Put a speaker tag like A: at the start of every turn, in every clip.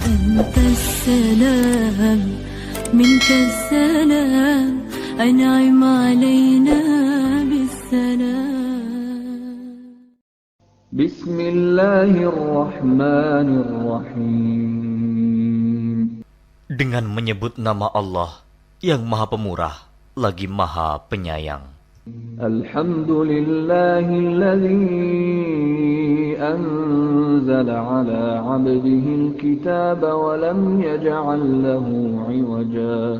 A: أنت السلام منك السلام أنعم علينا بالسلام.
B: بسم الله الرحمن الرحيم.
C: Dengan menyebut nama Allah yang Maha Pemurah lagi Maha Penyayang.
B: Alhamdulillahilladzi anzala ala 'abdihi al-kitaba wa lam yaj'al lahu 'iwaja.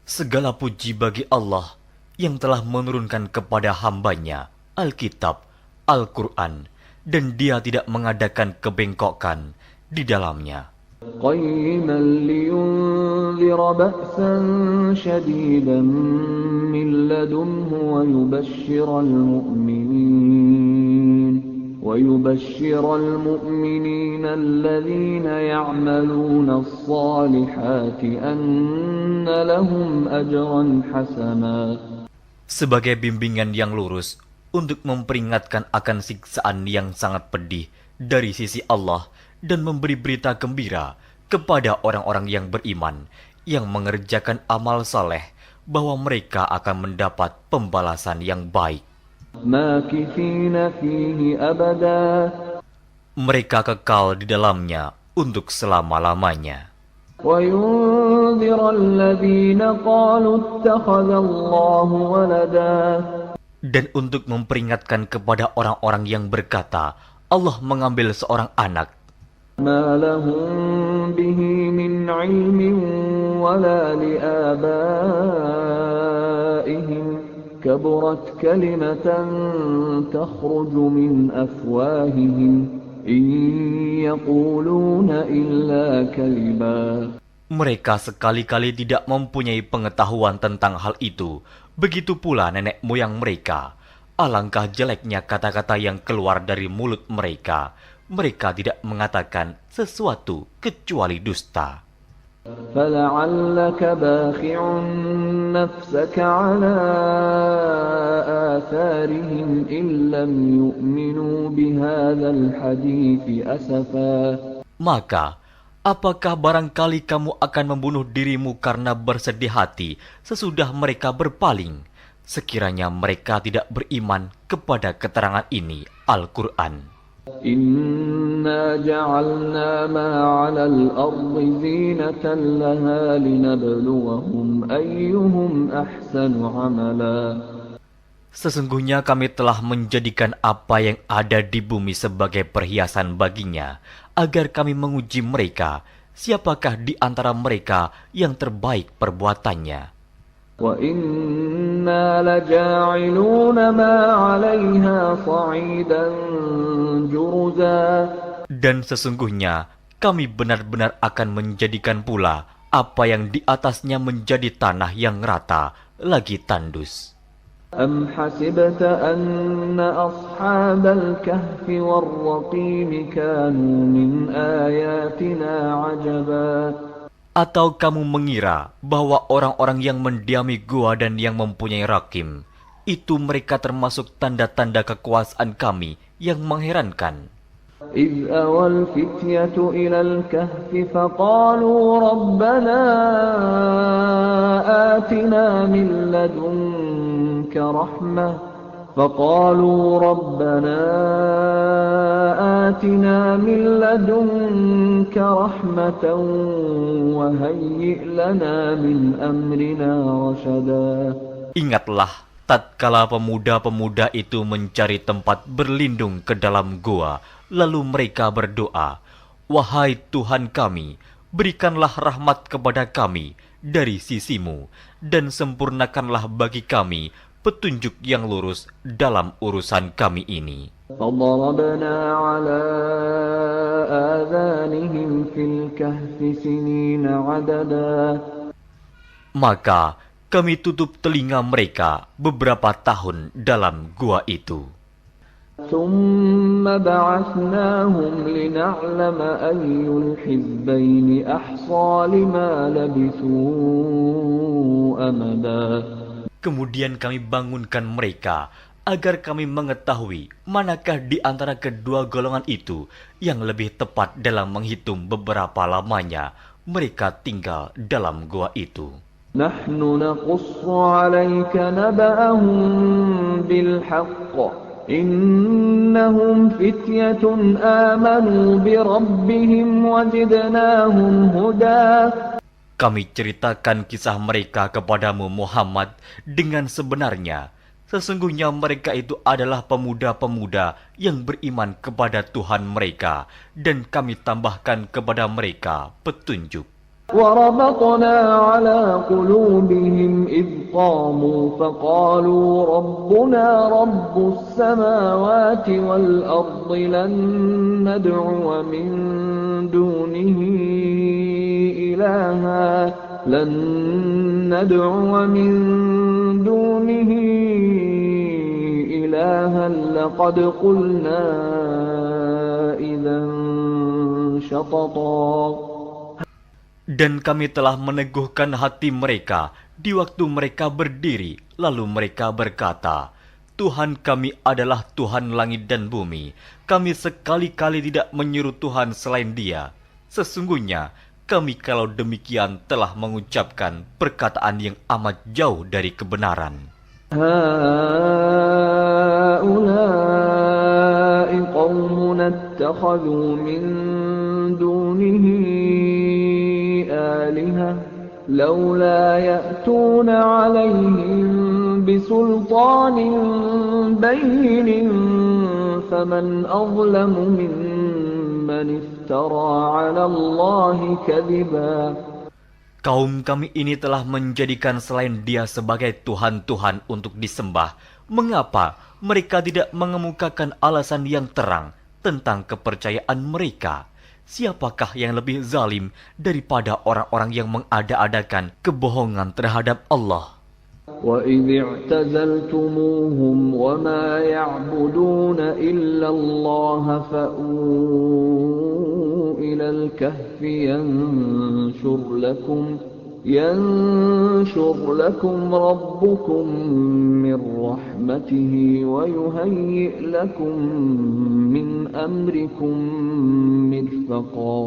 C: Segala puji bagi Allah yang telah menurunkan kepada hambanya Alkitab, Al-Quran, dan dia tidak mengadakan kebengkokan di dalamnya.
B: Qayyiman liyunzira ba'san shadidan min ladunhu wa yubashshiral mu'minin alladhina ya'maluna as-salihati anna lahum ajran hasana.
C: Sebagai bimbingan yang lurus untuk memperingatkan akan siksaan yang sangat pedih dari sisi Allah dan memberi berita gembira kepada orang-orang yang beriman yang mengerjakan amal saleh bahwa mereka akan mendapat pembalasan yang baik.
B: Makithina fihi abada.
C: Mereka kekal di dalamnya untuk selama-lamanya.
B: Wa yunzira alladhina qalu ittakhadha Allahu walada.
C: Dan untuk memperingatkan kepada orang-orang yang berkata, Allah mengambil seorang anak.
B: Ma lahum bihi min ilmin wala liabaihim kaburat kalimatan takhruju min afwahihim in yaquluna illa kadhiba.
C: Mereka sekali-kali tidak mempunyai pengetahuan tentang hal itu. Begitu pula nenek moyang mereka. Alangkah jeleknya kata-kata yang keluar dari mulut mereka. Mereka tidak mengatakan sesuatu kecuali dusta.
B: فَلَعَلَّكَ بَاخِعٌ نَفْسَكَ عَلَى آثَارِهِمْ إِن لَّمْ يُؤْمِنُوا بِهَذَا الْحَدِيثِ أَسَفًا.
C: Maka, apakah barangkali kamu akan membunuh dirimu karena bersedih hati sesudah mereka berpaling, sekiranya mereka tidak beriman kepada keterangan ini, Al-Quran.
B: Inna ja'alna ma 'alal ardi zinatan laha linabluwahum ayyuhum ahsanu 'amala.
C: Sesungguhnya kami telah menjadikan apa yang ada di bumi sebagai perhiasan baginya, agar kami menguji mereka, siapakah di antara mereka yang terbaik perbuatannya.
B: Wa inna laja'iluna ma 'alayha sa'idan juruza. Dan
C: sesungguhnya kami benar-benar akan menjadikan pula apa yang di atasnya menjadi tanah yang rata lagi tandus.
B: Am hasibta anna ashabal kahfi war-raqim kanu min ayatina 'ajaba.
C: Atau kamu mengira bahwa orang-orang yang mendiami gua dan yang mempunyai rakim, itu mereka termasuk tanda-tanda kekuasaan kami yang mengherankan.
B: إِذْ أَوَى الْفِتْيَةُ إِلَى الْكَهْفِ فَقَالُوا رَبَّنَا آتِنَا مِن لَّدُنكَ رَحْمَةً وَهَيِّئْ لَنَا مِنْ أَمْرِنَا رَشَدًا.
C: Ingatlah tatkala pemuda-pemuda itu mencari tempat berlindung ke dalam gua, lalu mereka berdoa, "Wahai Tuhan kami, berikanlah rahmat kepada kami dari sisimu, dan sempurnakanlah bagi kami petunjuk yang lurus dalam urusan kami ini."
B: فَضَرَبْنَا عَلَى آذَانِهِمْ فِي الْكَهْفِ سِنِينَ عَدَدًا.
C: Maka kami tutup telinga mereka beberapa tahun dalam gua itu.
B: ثُمَّ بَعَثْنَاهُمْ لِنَعْلَمَ أَيُّ الْحِزْبَيْنِ أَحْصَىٰ لِمَا لَبِثُوا أَمَدًا.
C: Kemudian kami bangunkan mereka agar kami mengetahui manakah di antara kedua golongan itu yang lebih tepat dalam menghitung beberapa lamanya mereka tinggal dalam gua itu.
B: نحن نقص عليك نبأهم بالحق إنهم فتية آمنوا بربهم وزدناهم هدى.
C: Kami ceritakan kisah mereka kepadamu Muhammad dengan sebenarnya. Sesungguhnya mereka itu adalah pemuda-pemuda yang beriman kepada Tuhan mereka, dan kami tambahkan kepada mereka petunjuk.
B: وربطنا على قلوبهم إذ قاموا فقالوا ربنا رب السماوات والأرض لن ندعو من دونه إلها لقد قلنا إذا شططا.
C: Dan kami telah meneguhkan hati mereka di waktu mereka berdiri, lalu mereka berkata, Tuhan kami adalah Tuhan langit dan bumi. Kami sekali-kali tidak menyuruh Tuhan selain Dia. Sesungguhnya kami kalau demikian telah mengucapkan perkataan yang amat jauh dari kebenaran.
B: هؤلاء قومنا اتخذوا من دونه آلهة لولا يأتون عليهم بسلطان بين فمن أظلم ممن افترى على الله كذبا.
C: Kaum kami ini telah menjadikan selain Dia sebagai Tuhan-Tuhan untuk disembah. Mengapa mereka tidak mengemukakan alasan yang terang tentang kepercayaan mereka? Siapakah yang lebih zalim daripada orang-orang yang mengada-adakan kebohongan terhadap Allah?
B: وَإِذِ اعْتَزَلْتُمُوهُمْ وَمَا يَعْبُدُونَ إِلَّا اللَّهَ فَأْوُوا إِلَى الْكَهْفِ يَنشُرْ لَكُمْ رَبُّكُمْ مِنْ رَحْمَتِهِ وَيُهَيِّئْ لَكُمْ مِنْ أَمْرِكُمْ مِرْفَقًا.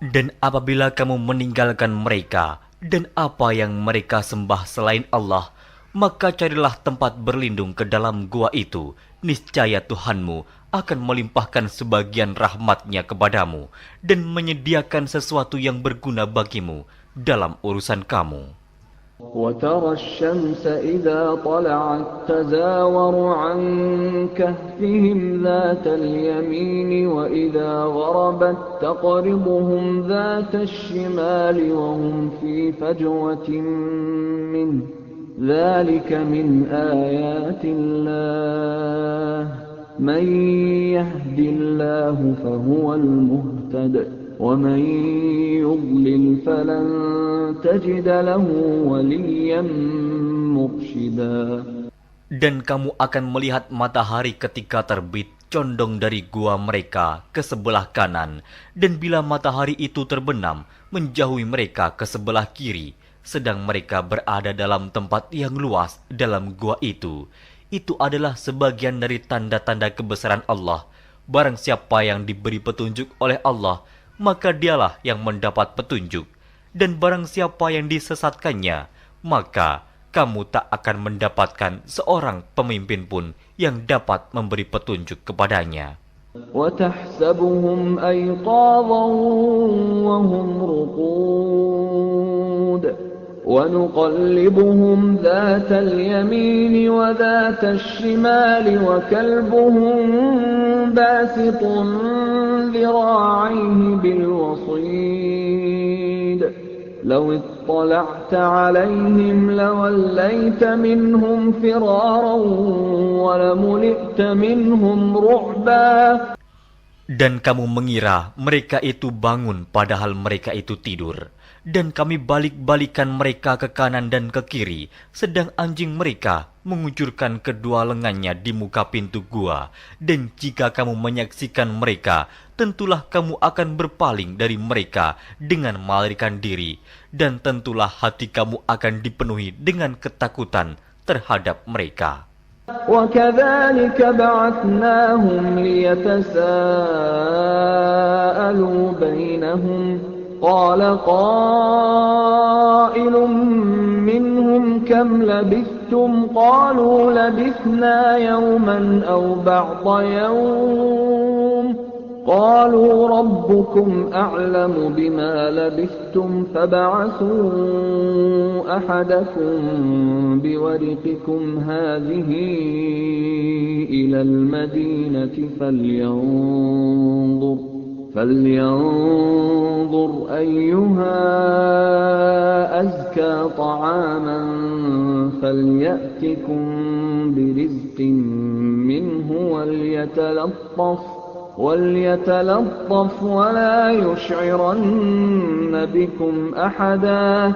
C: Dan apabila kamu meninggalkan mereka dan apa yang mereka sembah selain Allah, maka carilah tempat berlindung ke dalam gua itu. Niscaya Tuhanmu akan melimpahkan sebagian rahmatnya kepadamu dan menyediakan sesuatu yang berguna bagimu dalam urusan kamu.
B: وَتَرَى الشَّمْسَ إِذَا طَلَعَتْ تَزَاوَرُ عَنْ كَهْفِهِمْ ذَاتَ الْيَمِينِ وَإِذَا غَرَبَتْ تَقْرِضُهُمْ ذَاتَ الشِّمَالِ وَهُمْ فِي فَجْوَةٍ مِّنْهُ ذَلِكَ مِنْ آيَاتِ اللَّهِ مَنْ يَهْدِ اللَّهُ فَهُوَ الْمُهْتَدِ وَمَنْ يُضْلِلْ فَلَنْ تَجِدَ لَهُ وَلِيًّا مُرْشِدًا.
C: Dan kamu akan melihat matahari ketika terbit condong dari gua mereka ke sebelah kanan, dan bila matahari itu terbenam menjauhi mereka ke sebelah kiri, sedang mereka berada dalam tempat yang luas dalam gua itu. Itu adalah sebagian dari tanda-tanda kebesaran Allah. Barang siapa yang diberi petunjuk oleh Allah, maka dialah yang mendapat petunjuk. Dan barang siapa yang disesatkannya, maka kamu tak akan mendapatkan seorang pemimpin pun yang dapat memberi petunjuk kepadanya.
B: وَتَحْسَبُهُمْ أَيْقَاظًا وَهُمْ رُقُودٌ وَنُقَلِّبُهُمْ ذَاتَ الْيَمِينِ وَذَاتَ الشِّمَالِ وَكَلْبُهُمْ بَاسِطٌ ذِرَاعَيْهِ بِالْوَصِيدِ لَوِ اطَّلَعْتَ عَلَيْهِمْ لَوَلَّيْتَ مِنْهُمْ فِرَارًا وَلَمُلِئْتَ مِنْهُمْ رُعْبًا.
C: Dan kamu mengira mereka itu bangun padahal mereka itu tidur. Dan kami balik-balikan mereka ke kanan dan ke kiri, sedang anjing mereka mengucurkan kedua lengannya di muka pintu gua. Dan jika kamu menyaksikan mereka, tentulah kamu akan berpaling dari mereka dengan melarikan diri. Dan tentulah hati kamu akan dipenuhi dengan ketakutan terhadap mereka.
B: وكذلك بعثناهم ليتساءلوا بينهم قال قائل منهم كم لبثتم قالوا لبثنا يوما أو بعض يوم قالوا ربكم أعلم بما لبثتم فابعثوا أحدكم بورقكم هذه إلى المدينة فلينظر أيها أزكى طعاما فليأتكم برزق منه وليتلطف ولا يشعرن بكم أحدا.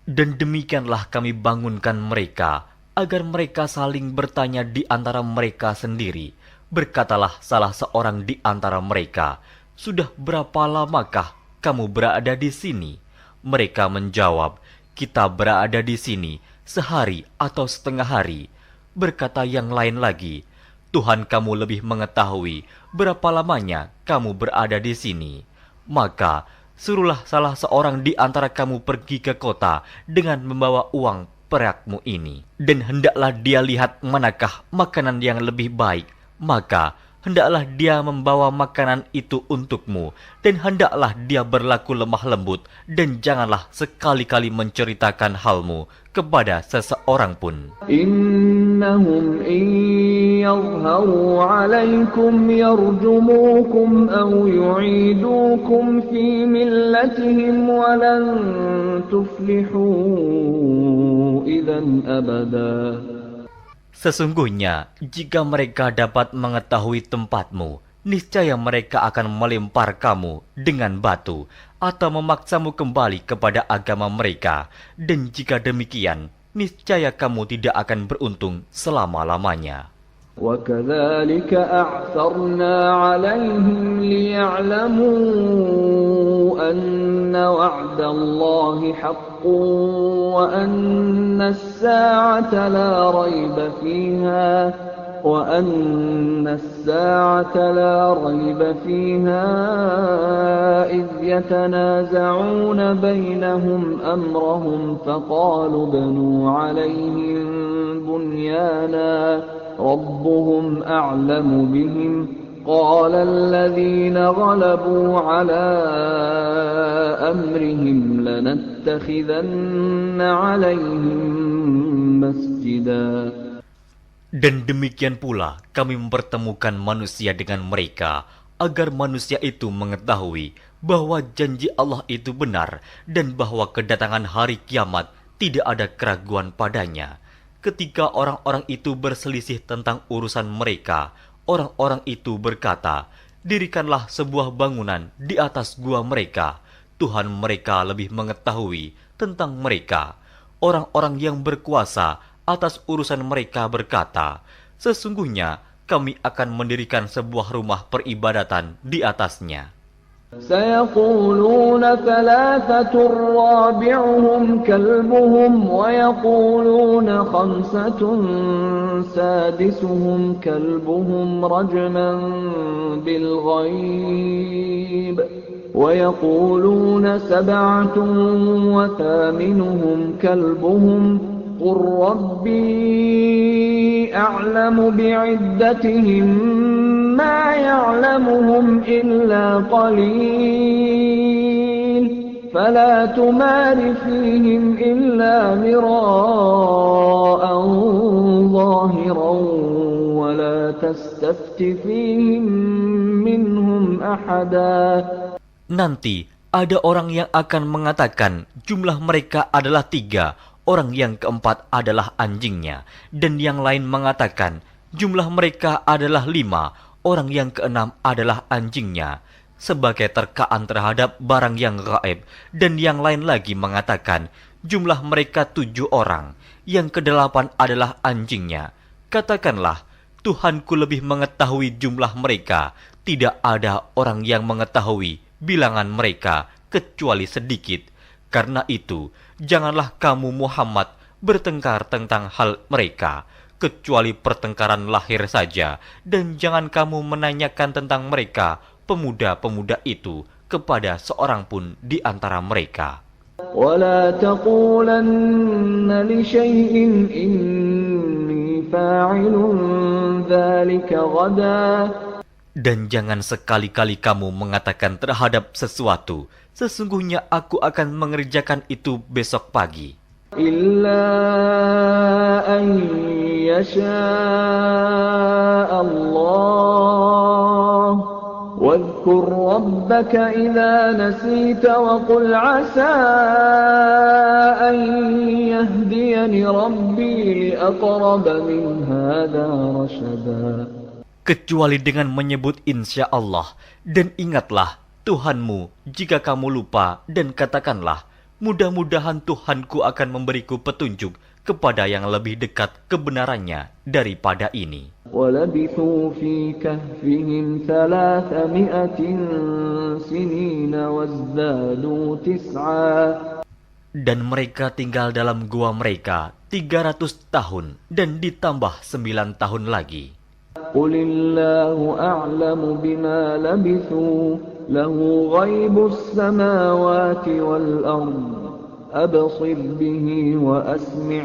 C: Dan demikianlah kami bangunkan mereka, agar mereka saling bertanya di antara mereka sendiri. Berkatalah salah seorang di antara mereka, "Sudah berapa lamakah kamu berada di sini?" Mereka menjawab, "Kita berada di sini sehari atau setengah hari." Berkata yang lain lagi, "Tuhan kamu lebih mengetahui berapa lamanya kamu berada di sini. Maka suruhlah salah seorang di antara kamu pergi ke kota dengan membawa uang perakmu ini. Dan hendaklah dia lihat manakah makanan yang lebih baik. Maka hendaklah dia membawa makanan itu untukmu. Dan hendaklah dia berlaku lemah lembut. Dan janganlah sekali-kali menceritakan halmu kepada seseorang pun.
B: Innahum in yadhharu alaykum yarjumukum aw yu'idukum fi millatihim walan tuflihu idzan abada.
C: Sesungguhnya, jika mereka dapat mengetahui tempatmu, niscaya mereka akan melempar kamu dengan batu atau memaksamu kembali kepada agama mereka. Dan jika demikian, niscaya kamu tidak akan beruntung selama-lamanya.
B: وَكَذَلِكَ أَعْثَرْنَا عَلَيْهِمْ لِيَعْلَمُوا أَنَّ وَعْدَ اللَّهِ حَقٌّ وَأَنَّ السَّاعَةَ لَا رَيْبَ فِيهَا إِذْ يَتَنَازَعُونَ بَيْنَهُمْ أَمْرَهُمْ فَقَالُوا ابْنُوا عَلَيْهِمْ بُنْيَانًا رَبُّهُمْ أَعْلَمُ بِهِمْ قَالَ الَّذِينَ غَلَبُوا عَلَى أَمْرِهِمْ لَنَتَّخِذَنَّ عَلَيْهِمْ مَسْجِدًا.
C: Dan demikian pula kami mempertemukan manusia dengan mereka, agar manusia itu mengetahui bahwa janji Allah itu benar dan bahwa kedatangan hari kiamat tidak ada keraguan padanya. Ketika orang-orang itu berselisih tentang urusan mereka, orang-orang itu berkata, "Dirikanlah sebuah bangunan di atas gua mereka. Tuhan mereka lebih mengetahui tentang mereka." Orang-orang yang berkuasa atas urusan mereka berkata, "Sesungguhnya kami akan mendirikan sebuah rumah peribadatan di atasnya."
B: سيقولون ثلاثة رابعهم كلبهم ويقولون خمسة سادسهم كلبهم رجما بالغيب ويقولون سبعة وثامنهم كلبهم قل ربي أعلم بعدتهم ما يعلمهم إلا قليل فلا تمار فيهم إلا مراء ظاهرا ولا تستفت فيهم منهم أحدا.
C: Nanti ada orang yang akan mengatakan jumlah mereka adalah 3, orang yang keempat adalah anjingnya, dan yang lain mengatakan jumlah mereka adalah 5, orang yang keenam adalah anjingnya, sebagai terkaan terhadap barang yang gaib. Dan yang lain lagi mengatakan jumlah mereka 7 orang, yang ke-8 adalah anjingnya. Katakanlah, Tuhanku lebih mengetahui jumlah mereka. Tidak ada orang yang mengetahui bilangan mereka kecuali sedikit. Karena itu, janganlah kamu Muhammad bertengkar tentang hal mereka. kecuali pertengkaran lahir saja, dan jangan kamu menanyakan tentang mereka, pemuda-pemuda itu, kepada seorang pun di antara mereka.
B: ولا تقولن لشيء إني فاعل ذلك غدا.
C: Dan jangan sekali-kali kamu mengatakan terhadap sesuatu, sesungguhnya aku akan mengerjakan itu besok pagi.
B: إلا أن يشاء الله واذكر ربك إذا نسيت وقل عسى أن يهديني ربي لأقرب من هذا رشدا.
C: Kecuali dengan menyebut insya Allah, dan ingatlah Tuhanmu jika kamu lupa, dan katakanlah, mudah-mudahan Tuhanku akan memberiku petunjuk kepada yang lebih dekat kebenarannya daripada ini.
B: وَلَبِثُوا فِي كَهْفِهِمْ 300 سِنِينَ وَازْدَادُوا 9.
C: Dan mereka tinggal dalam gua mereka 300 tahun dan ditambah 9 tahun lagi.
B: قُلِ اللَّهُ أَعْلَمُ بِمَا لَبِثُوا لَهُ غَيْبُ السَّمَاوَاتِ وَالْأَرْضِ أَبْصِرْ بِهِ وَأَسْمِعْ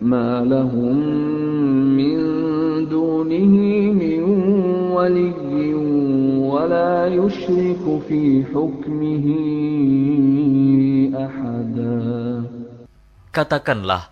B: مَا لَهُم مِّن دُونِهِ مِن وَلِيٍّ وَلَا يُشْرِكُ فِي حُكْمِهِ أَحَدًا.
C: Katakanlah,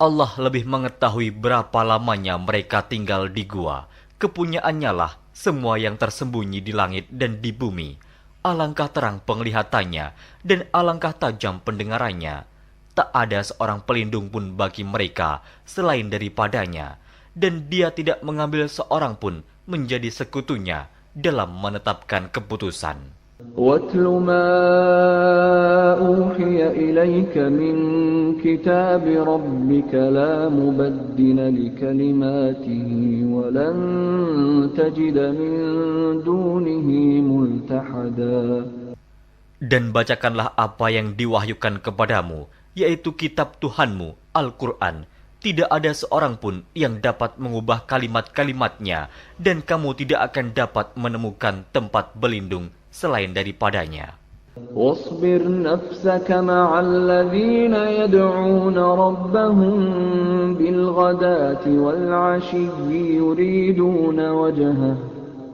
C: Allah lebih mengetahui berapa lamanya mereka tinggal di gua. Kepunyaannya lah semua yang tersembunyi di langit dan di bumi. Alangkah terang penglihatannya dan alangkah tajam pendengarannya. Tak ada seorang pelindung pun bagi mereka selain daripadanya. Dan dia tidak mengambil seorang pun menjadi sekutunya dalam menetapkan keputusan.
B: وَاتْلُ مَا أُوحِيَ إِلَيْكَ مِنْ كِتَابِ رَبِّكَ لَا مُبَدِّلَ لِكَلِمَاتِهِ وَلَنْ تَجِدَ مِنْ دُونِهِ مُلْتَحَدًا.
C: Dan bacakanlah apa yang diwahyukan kepadamu, yaitu kitab Tuhanmu, Al-Quran. Tidak ada seorang pun yang dapat mengubah kalimat-kalimatnya, dan kamu tidak akan dapat menemukan tempat berlindung selain daripadanya.
B: واصبر نفسك مع الذين يدعون ربهم بالغداة والعشي يريدون وجهه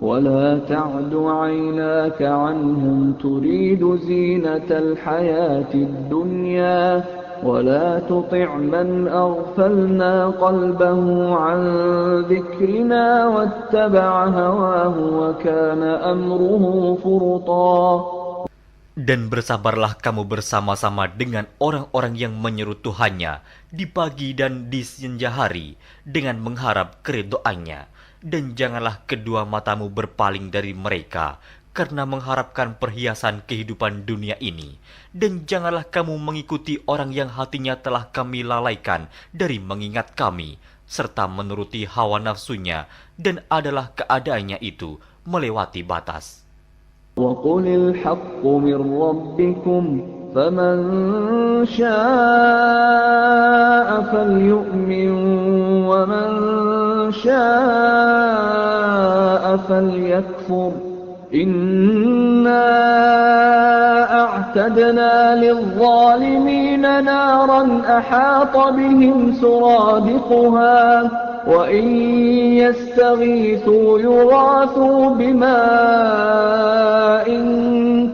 B: ولا تعد عيناك عنهم تريد زينة الحياة الدنيا ولا تطع من أغفلنا قلبه عن ذكرنا واتبع هواه وكان أمره فرطا.
C: Dan bersabarlah kamu bersama-sama dengan orang-orang yang menyeru Tuhannya di pagi dan di senja hari dengan mengharap keridhaannya. Dan janganlah kedua matamu berpaling dari mereka karena mengharapkan perhiasan kehidupan dunia ini. Dan janganlah kamu mengikuti orang yang hatinya telah kami lalaikan dari mengingat kami, serta menuruti hawa nafsunya, dan adalah keadaannya itu melewati batas.
B: وَقُلِ الْحَقُّ مِنْ رَبِّكُمْ فَمَنْ شَاءَ فَلْيُؤْمِنْ وَمَنْ شَاءَ فَلْيَكْفُرْ إِنَّا أَعْتَدْنَا لِلظَّالِمِينَ نَارًا أَحَاطَ بِهِمْ سُرَادِقُهَا وَإِنْ يَسْتَغِيثُوا يُغَاثُوا بِمَاءٍ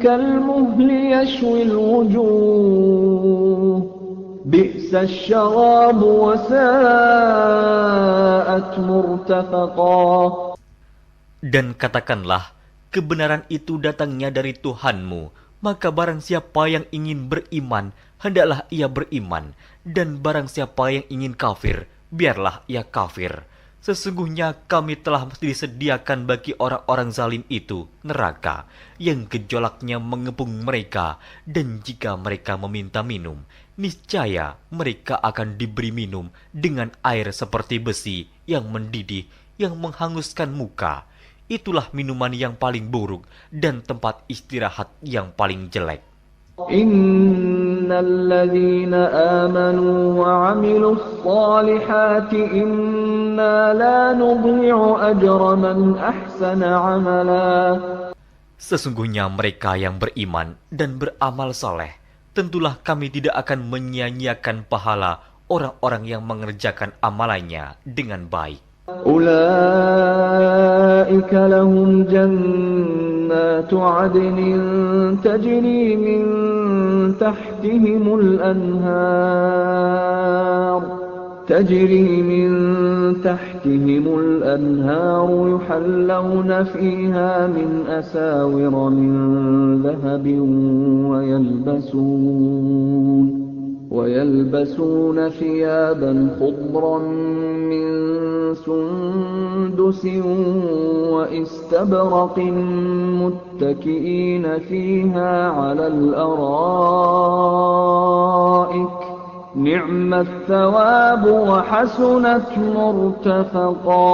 B: كَالْمُهْلِ يَشْوِي الْوُجُوهَ بِئْسَ الشَّرَابُ وَسَاءَتْ مُرْتَفَقًا.
C: Dan katakanlah, kebenaran itu datangnya dari Tuhanmu, maka barang siapa yang ingin beriman, hendaklah ia beriman, dan barang siapa yang ingin kafir, biarlah ia kafir. Sesungguhnya kami telah disediakan bagi orang-orang zalim itu neraka, yang gejolaknya mengepung mereka, dan jika mereka meminta minum, niscaya mereka akan diberi minum dengan air seperti besi yang mendidih, yang menghanguskan muka. Itulah minuman yang paling buruk dan tempat istirahat yang paling jelek.
B: Innal ladzina amanu wa 'amilus salihati إِنَّا لَا نُضِيعُ أَجْرَ مَنْ أَحْسَنَ عَمَلًا.
C: Sesungguhnya mereka yang beriman dan beramal saleh, tentulah kami tidak akan menyia-nyiakan pahala orang-orang yang mengerjakan amalannya dengan baik.
B: أُولَئِكَ لَهُمْ جَنَّاتُ عَدْنٍ تَجْرِي مِنْ تَحْتِهِمُ الْأَنْهَارُ يُحَلَّوْنَ فِيهَا مِنْ أَسَاوِرَ مِنْ ذَهَبٍ ويلبسون ثيابا خضرا من سندس واستبرق متكئين فيها على الأرائك نعم الثواب وحسنت مرتفقا.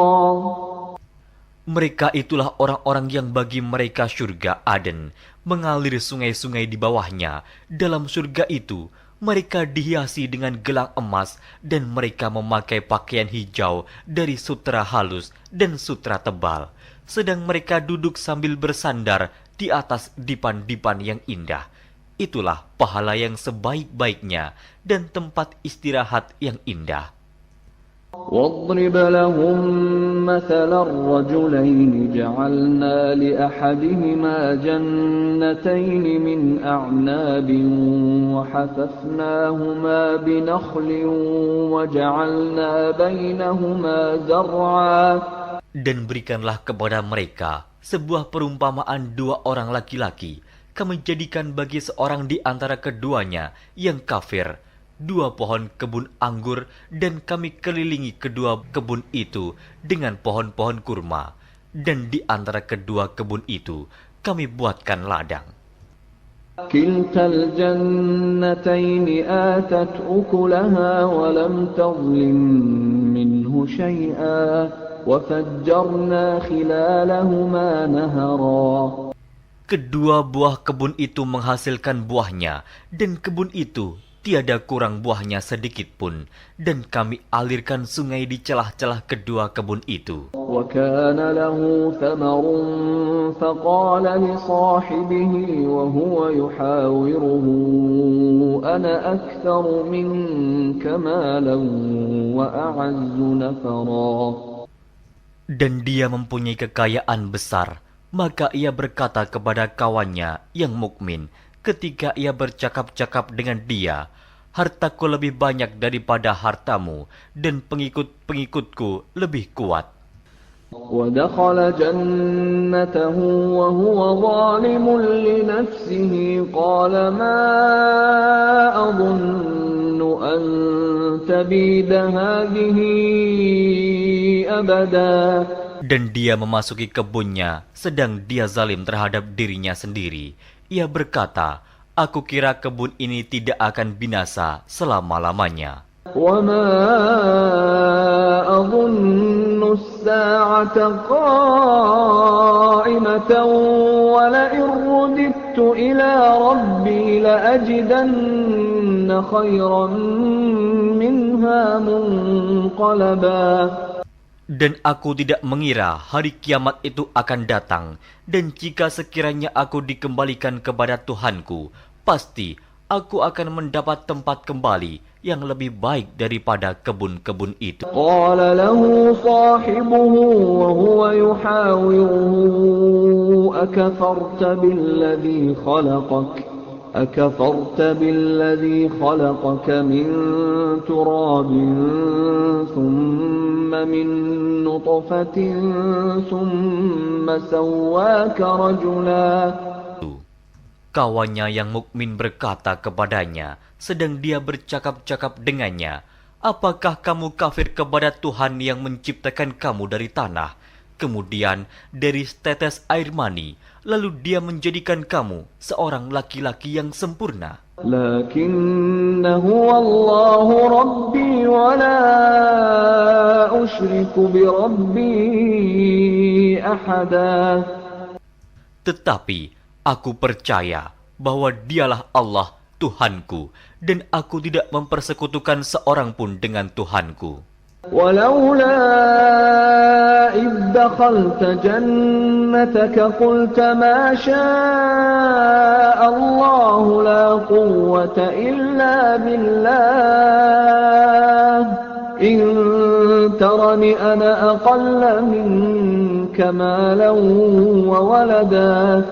C: Mereka itulah orang-orang yang bagi mereka surga Aden, mengalir sungai-sungai di bawahnya. Dalam surga itu, mereka dihiasi dengan gelang emas dan mereka memakai pakaian hijau dari sutra halus dan sutra tebal. Sedang mereka duduk sambil bersandar di atas dipan-dipan yang indah. Itulah pahala yang sebaik-baiknya dan tempat istirahat yang indah.
B: واضرب لهم مثل الرجلين جعلنا لأحدهما جنتين من أعناب وحففناهما بنخل وجعلنا بينهما زرعا.
C: Dan berikanlah kepada mereka sebuah perumpamaan dua orang laki-laki. Kami jadikan bagi seorang di antara keduanya yang kafir dua pohon kebun anggur, dan kami kelilingi kedua kebun itu dengan pohon-pohon kurma, dan di antara kedua kebun itu kami buatkan ladang.
B: كِلْتَا الْجَنَّتَيْنِ آتَتْ أُكُلَهَا وَلَمْ تَظْلِمْ مِنْهُ شَيْئًا وَفَجَّرْنَا خِلَالَهُمَا نَهَرًا. Kedua
C: buah kebun itu menghasilkan buahnya, dan kebun itu tiada kurang buahnya sedikit pun, dan kami alirkan sungai di celah-celah kedua kebun itu.
B: وَكَانَ لَهُ ثَمَرٌ فَقَالَ لِصَاحِبِهِ وَهُوَ يُحَاوِرُهُ أَنَا أَكْثَرُ مِنكَ مَالًا وَأَعَزُّ نَفَرًا.
C: Dan dia mempunyai kekayaan besar, maka ia berkata kepada kawannya yang mukmin ketika ia bercakap-cakap dengan dia, hartaku lebih banyak daripada hartamu, dan pengikut-pengikutku lebih kuat.
B: وَدَخَلَ جَنَّتَهُ وَهُوَ ظَالِمٌ لِنَفْسِهِ قَالَ مَا أَظُنُّ أَن تَبِيدَ هَٰذِهِ أَبَدًا.
C: Dan dia memasuki kebunnya, sedang dia zalim terhadap dirinya sendiri. Ia berkata, aku kira kebun ini tidak akan binasa selama-lamanya.
B: وَمَا أَظُنُّ السَّاعَةَ قَائِمَةً وَلَئِن رُّدِدتُّ إِلَىٰ رَبِّي لَأَجِدَنَّ خَيْرًا مِّنْهَا مُنقَلَبًا.
C: Dan aku tidak mengira hari kiamat itu akan datang. Dan jika sekiranya aku dikembalikan kepada Tuhanku, pasti aku akan mendapat tempat kembali yang lebih baik daripada kebun-kebun itu.
B: قَالَ لَهُ صَاحِبُهُ وَهُوَ يُحَاوِرُهُ أَكَفَرْتَ بِالَّذِي خَلَقَكَ مِنْ تُرَابٍ ثُمَّ مِنْ نُطْفَةٍ ثُمَّ سَوَّاكَ رَجُلًا.
C: Kawannya yang mukmin berkata kepadanya, sedang dia bercakap-cakap dengannya, apakah kamu kafir kepada Tuhan yang menciptakan kamu dari tanah, kemudian dari setetes air mani, lalu dia menjadikan kamu seorang laki-laki yang sempurna?
B: لَكِنَّ هُوَ اللَّهُ رَبِّي وَلَا أُشْرِكُ بِرَبِّي أَحَدًا.
C: Tetapi aku percaya bahwa dialah Allah Tuhanku, dan aku tidak mempersekutukan seorang pun dengan Tuhanku.
B: ولولا إذ دخلت جنتك قلت ما شاء الله لا قوة إلا بالله إن ترني أنا أقل منك مالا وولدا.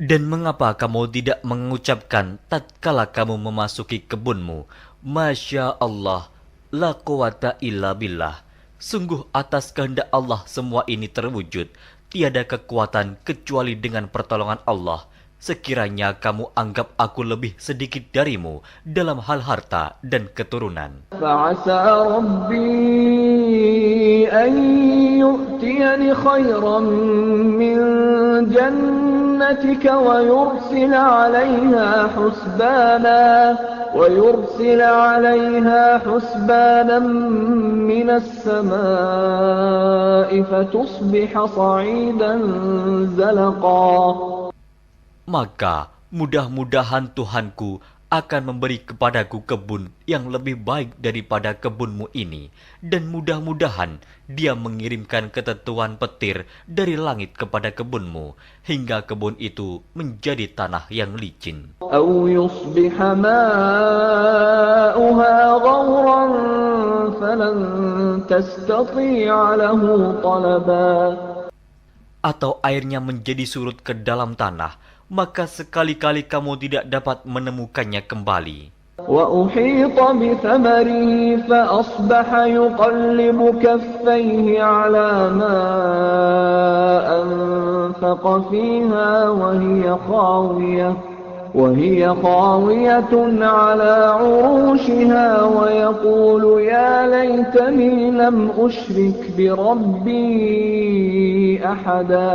C: Dan mengapa kamu tidak mengucapkan tatkala kamu memasuki kebunmu, Masya Allah, la quwata illa billah. Sungguh atas kehendak Allah semua ini terwujud. Tiada kekuatan kecuali dengan pertolongan Allah. Sekiranya kamu anggap aku lebih sedikit darimu dalam hal harta dan keturunan.
B: فعسى ربي أن يؤتيني خيرا من جنتك ويرسل عليها حسبانا من السماء فتصبح صعيدا زلقا.
C: Maka mudah-mudahan Tuhanku akan memberi kepadaku kebun yang lebih baik daripada kebunmu ini, dan mudah-mudahan Dia mengirimkan ketentuan petir dari langit kepada kebunmu hingga kebun itu menjadi tanah yang licin.
B: أو يصبح ماؤها غورا فلن تستطيع له طلبا.
C: Atau airnya menjadi surut ke dalam tanah, maka sekali-kali kamu tidak dapat menemukannya kembali.
B: وأحيط بثمره فأصبح يقلب كفيه على ما أنفق فيها وهي خاوية على عروشها ويقول يا ليتني لم أشرك بربي أحدا.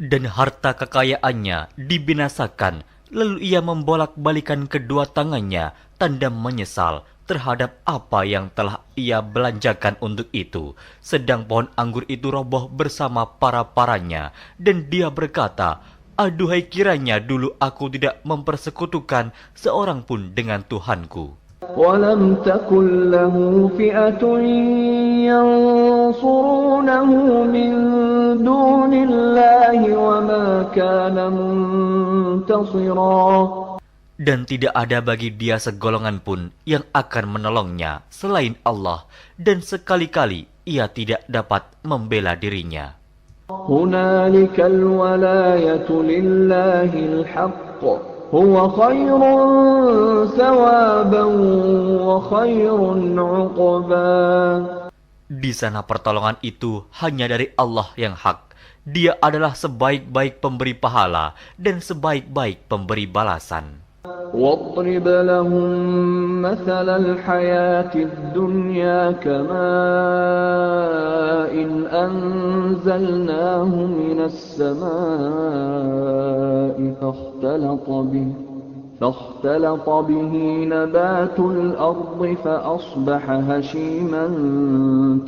C: Dan harta kekayaannya dibinasakan, lalu ia membolak-balikan kedua tangannya, tanda menyesal terhadap apa yang telah ia belanjakan untuk itu. Sedang pohon anggur itu roboh bersama para-paranya, dan dia berkata, aduhai kiranya dulu aku tidak mempersekutukan seorang pun dengan Tuhanku.
B: ولم تكن له فئة ينصرونه من دون الله وما كان منتصرا.
C: Dan tidak ada bagi dia segolongan pun yang akan menolongnya selain Allah, dan sekali-kali ia tidak dapat membela dirinya.
B: هنالك الولاية لله الحق هو خير ثوابا وخير عقبا.
C: Di sana pertolongan itu hanya dari Allah yang hak. Dia adalah sebaik-baik pemberi pahala dan sebaik-baik pemberi balasan.
B: واضرب لهم مثل الحياة الدنيا كماء أنزلناه من السماء فاختلط به نبات الأرض فأصبح هشيما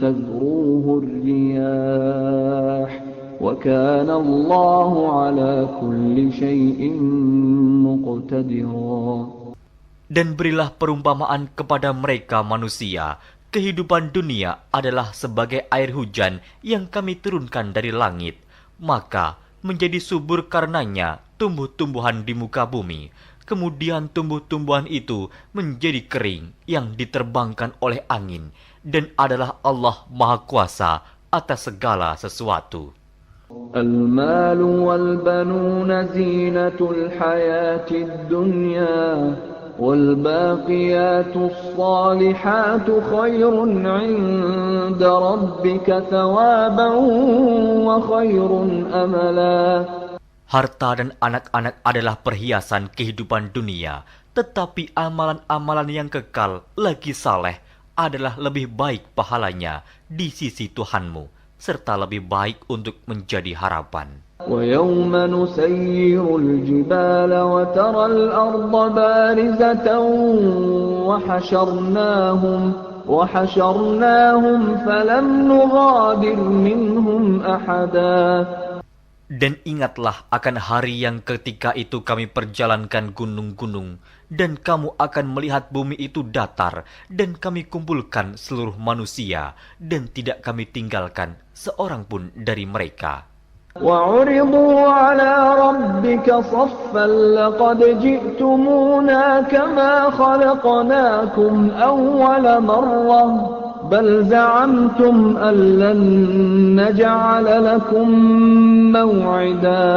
B: تذروه الرياح وكان الله على كل شيء مقتدرا.
C: Dan berilah perumpamaan kepada mereka manusia. Kehidupan dunia adalah sebagai air hujan yang kami turunkan dari langit. Maka menjadi subur karenanya tumbuh-tumbuhan di muka bumi. Kemudian tumbuh-tumbuhan itu menjadi kering yang diterbangkan oleh angin. Dan adalah Allah Maha Kuasa atas segala sesuatu.
B: المال والبنون زينة الحياة الدنيا والباقيات الصالحات خير عند ربك ثوابا وخير أملا.
C: Harta dan anak-anak adalah perhiasan kehidupan dunia, tetapi amalan-amalan yang kekal lagi saleh adalah lebih baik pahalanya di sisi Tuhanmu, serta lebih baik untuk menjadi harapan.
B: وَيَوْمَ نُسَيِّرُ الْجِبَالَ وَتَرَى الْأَرْضَ بَارِزَةً وَحَشَرْنَاهُمْ فَلَمْ نُغَادِرْ مِنْهُمْ أَحَدًا.
C: Dan ingatlah akan hari yang ketika itu kami perjalankan gunung-gunung, dan kamu akan melihat bumi itu datar, dan kami kumpulkan seluruh manusia, dan tidak kami tinggalkan seorang pun dari mereka.
B: وعرضوا على ربك صفا لقد جئتمونا كما خلقناكم أول مرة بل زعمتم أن لن نجعل لكم موعدا.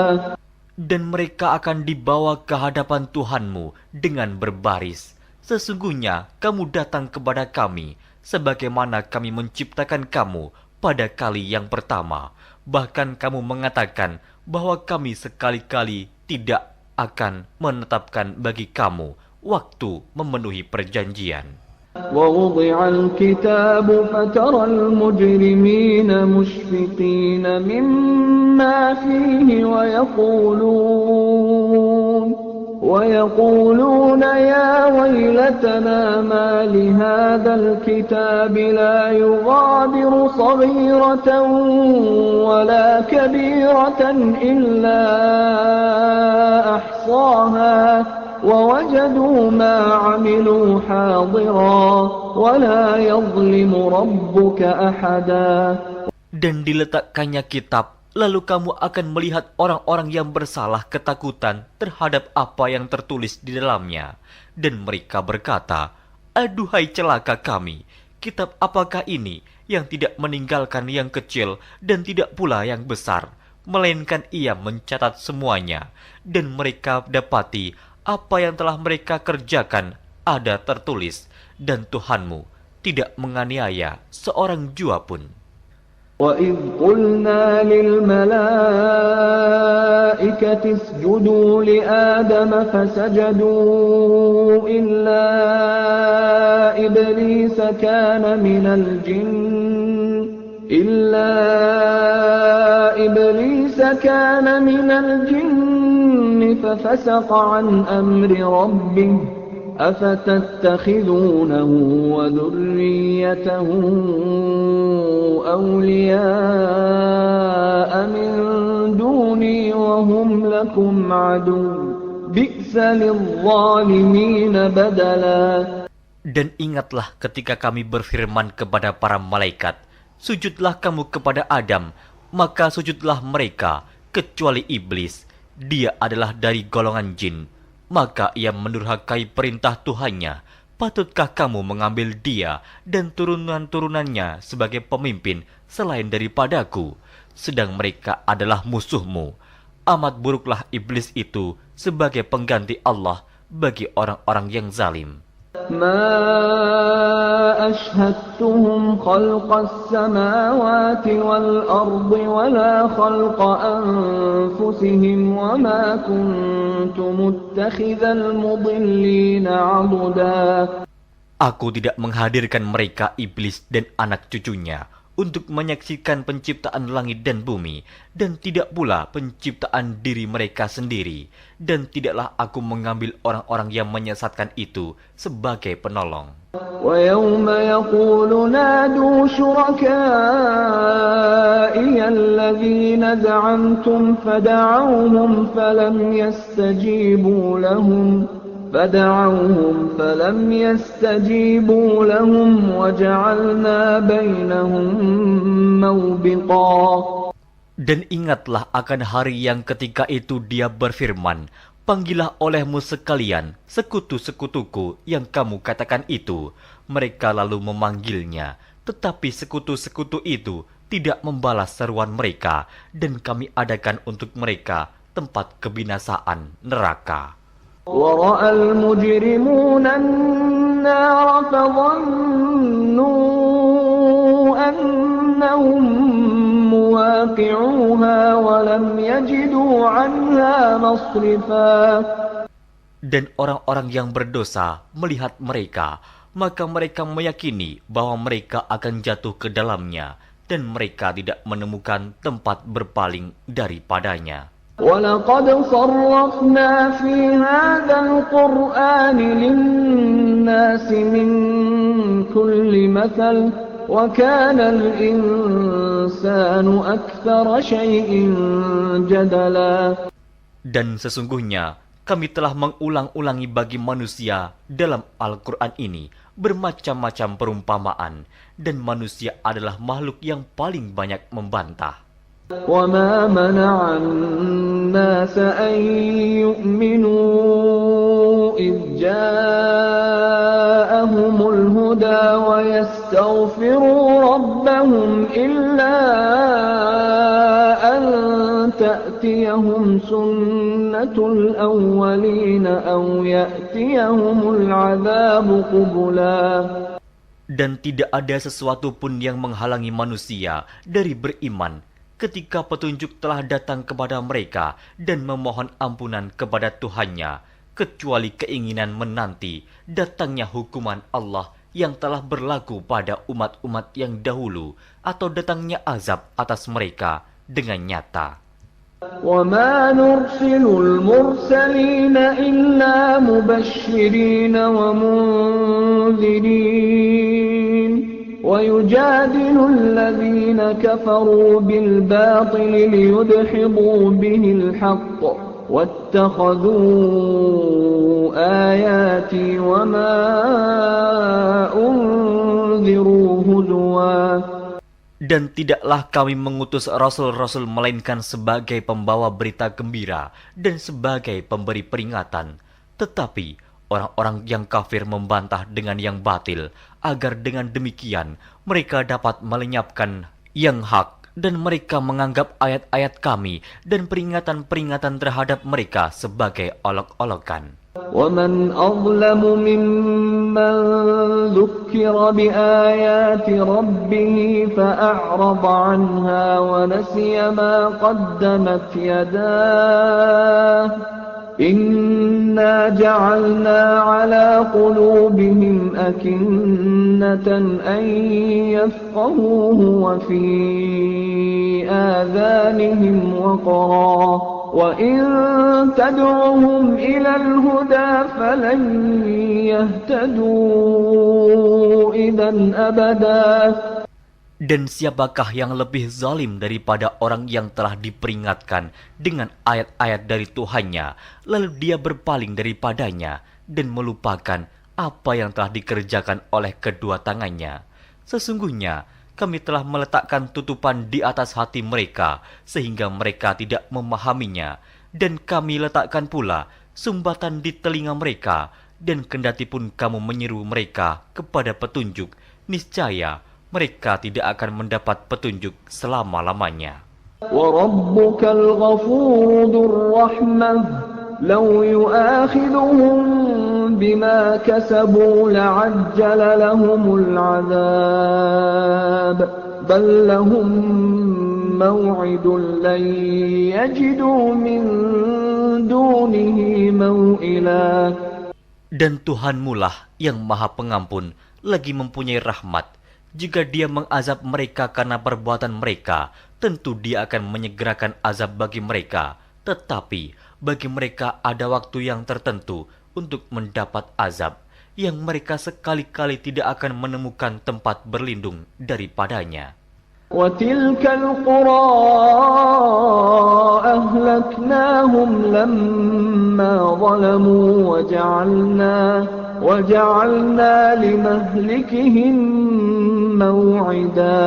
C: Dan mereka akan dibawa ke hadapan Tuhanmu dengan berbaris. Sesungguhnya kamu datang kepada kami, sebagaimana kami menciptakan kamu pada kali yang pertama. Bahkan kamu mengatakan bahwa kami sekali-kali tidak akan menetapkan bagi kamu waktu memenuhi perjanjian.
B: ووضع الكتاب فترى المجرمين مشفقين مما فيه ويقولون يا ويلتنا ما لهذا الكتاب لا يغادر صغيرة ولا كبيرة إلا أحصاها ووجدوا ما عملوا حاضرا ولا يظلم ربك أحدا.
C: Dan diletakkannya kitab, lalu kamu akan melihat orang-orang yang bersalah ketakutan terhadap apa yang tertulis di dalamnya. Dan mereka berkata, aduhai celaka kami, kitab apakah ini yang tidak meninggalkan yang kecil dan tidak pula yang besar, melainkan ia mencatat semuanya. Dan mereka dapati apa yang telah mereka kerjakan ada tertulis, dan Tuhanmu tidak menganiaya seorang jua pun.
B: وَإِذْ قُلْنَا لِلْمَلَائِكَةِ اسْجُدُوا لِآدَمَ فَسَجَدُوا إِلَّا إِبْلِيسَ كَانَ مِنَ الْجِنِّ فَفَسَقَ عَنْ أَمْرِ رَبِّهِ أَفَتَتَّخِذُونَهُ وَذُرِّيَّتَهُ أَوْلِيَاءَ مِنْ دُونِي وَهُمْ لَكُمْ عَدُوٌّ بِئْسَ لِلظَّالِمِينَ بَدَلًا.
C: Dan ingatlah ketika kami berfirman kepada para malaikat, sujudlah kamu kepada Adam, maka sujudlah mereka, kecuali iblis. Dia adalah dari golongan jin. Maka ia mendurhakai perintah Tuhannya. Patutkah kamu mengambil dia dan turunan-turunannya sebagai pemimpin selain daripadaku? Sedang mereka adalah musuhmu. Amat buruklah iblis itu sebagai pengganti Allah bagi orang-orang yang zalim.
B: ما أشهدتهم خلق السماوات والأرض ولا خلق أنفسهم وما كنت متخذ المضلين عضدا.
C: Aku tidak menghadirkan mereka iblis dan anak cucunya untuk menyaksikan penciptaan langit dan bumi, dan tidak pula penciptaan diri mereka sendiri, dan tidaklah aku mengambil orang-orang yang menyesatkan itu sebagai penolong.
B: وَيَوْمَ يَقُولُ نَادُوا شُرَكَائِيَ الَّذِينَ زَعَمْتُمْ فَدَعَوْهُمْ فَلَمْ يَسْتَجِيبُوا لَهُمْ وَجَعَلْنَا بَيْنَهُمْ مَوْبِقًا.
C: Dan ingatlah akan hari yang ketika itu dia berfirman, panggillah olehmu sekalian sekutu-sekutuku yang kamu katakan itu. Mereka lalu memanggilnya, tetapi sekutu-sekutu itu tidak membalas seruan mereka, dan kami adakan untuk mereka tempat kebinasaan neraka.
B: وَرَأَى الْمُجْرِمُونَ النَّارَ فَظَنُّوا أَنَّهُمْ مُوَاقِعُوهَا وَلَمْ يَجِدُوا عَنْهَا مَصْرِفًا.
C: Dan orang-orang yang berdosa melihat mereka, maka mereka meyakini bahwa mereka akan jatuh ke dalamnya, dan mereka tidak menemukan tempat berpaling daripadanya.
B: وَلَقَدْ صَرَّفْنَا فِي هَذَا الْقُرْآنِ لِلنَّاسِ مِنْ كُلِّ مَثَلٍ وكان الإنسان أكثر شيء جدلا.
C: Dan sesungguhnya kami telah mengulang-ulangi bagi manusia dalam Al-Quran ini bermacam-macam perumpamaan, dan manusia adalah makhluk yang paling banyak membantah.
B: وما منع الناس أن يؤمنوا إذ جاءهم الهدى ويستغفروا ربهم إلا أن تأتيهم سنة الأولين أو يأتيهم العذاب قبلا.
C: Dan tidak ada sesuatu pun yang menghalangi manusia dari beriman ketika petunjuk telah datang kepada mereka dan memohon ampunan kepada Tuhannya, kecuali keinginan menanti datangnya hukuman Allah yang telah berlaku pada umat-umat yang dahulu, atau datangnya azab atas mereka dengan nyata.
B: وَمَا نُرْسِلُ الْمُرْسَلِينَ إِلَّا مُبَشِّرِينَ وَمُنذِرِينَ وَيُجَادِلُ الَّذِينَ كَفَرُوا بِالْبَاطِلِ لِيُدْحِضُوا بِهِ الْحَقَّ وَاتَّخَذُوا آيَاتِي وَمَا أُنذِرُوا هُزُوًا.
C: Dan tidaklah kami mengutus rasul-rasul melainkan sebagai pembawa berita gembira dan sebagai pemberi peringatan. Tetapi orang-orang yang kafir membantah dengan yang batil, agar dengan demikian mereka dapat melenyapkan yang hak, dan mereka menganggap ayat-ayat kami dan peringatan-peringatan terhadap mereka sebagai olok-olokan.
B: وَمَنْ أَظْلَمُ مِمَّنْ ذُكِّرَ بِآيَاتِ رَبِّهِ فَأَعْرَضَ عَنْهَا وَنَسِيَ مَا قَدَّمَتْ يَدَاهُ إِنَّا جَعَلْنَا عَلَى قُلُوبِهِمْ أَكِنَّةً أَنْ يَفْقَهُوهُ وَفِي آذَانِهِمْ وَقْرًا وَإِن تَدْعُهُمْ إِلَى الْهُدَى فَلَنْ يَهْتَدُوا إِذًا أَبَدًا.
C: Dan siapakah yang lebih zalim daripada orang yang telah diperingatkan dengan ayat-ayat dari Tuhannya, lalu dia berpaling daripadanya dan melupakan apa yang telah dikerjakan oleh kedua tangannya. Sesungguhnya kami telah meletakkan tutupan di atas hati mereka sehingga mereka tidak memahaminya, dan kami letakkan pula sumbatan di telinga mereka, dan kendatipun kamu menyeru mereka kepada petunjuk, niscaya mereka tidak akan mendapat petunjuk selama-lamanya.
B: وَرَبُّكَ الْغَفُورُ ذُو الرَّحْمَةِ لَوْ يُؤَاخِذُهُم بِمَا كَسَبُوا لَعَجَّلَ لَهُمُ الْعَذَابَ بَل لَّهُم مَّوْعِدٌ لَّن يَجِدُوا مِن دُونِهِ مَوْئِلًا.
C: Dan Tuhanmulah yang Maha Pengampun, lagi mempunyai rahmat. Jika Dia mengazab mereka karena perbuatan mereka, tentu Dia akan menyegerakan azab bagi mereka. Tetapi bagi mereka ada waktu yang tertentu untuk mendapat azab, yang mereka sekali-kali tidak akan menemukan tempat berlindung daripadanya.
B: وَتِلْكَ الْقُرَىٰ أَهْلَكْنَاهُمْ لَمَّا ظَلَمُوا وَجَعَلْنَا لِمَهْلِكِهِم مَّوْعِدًا.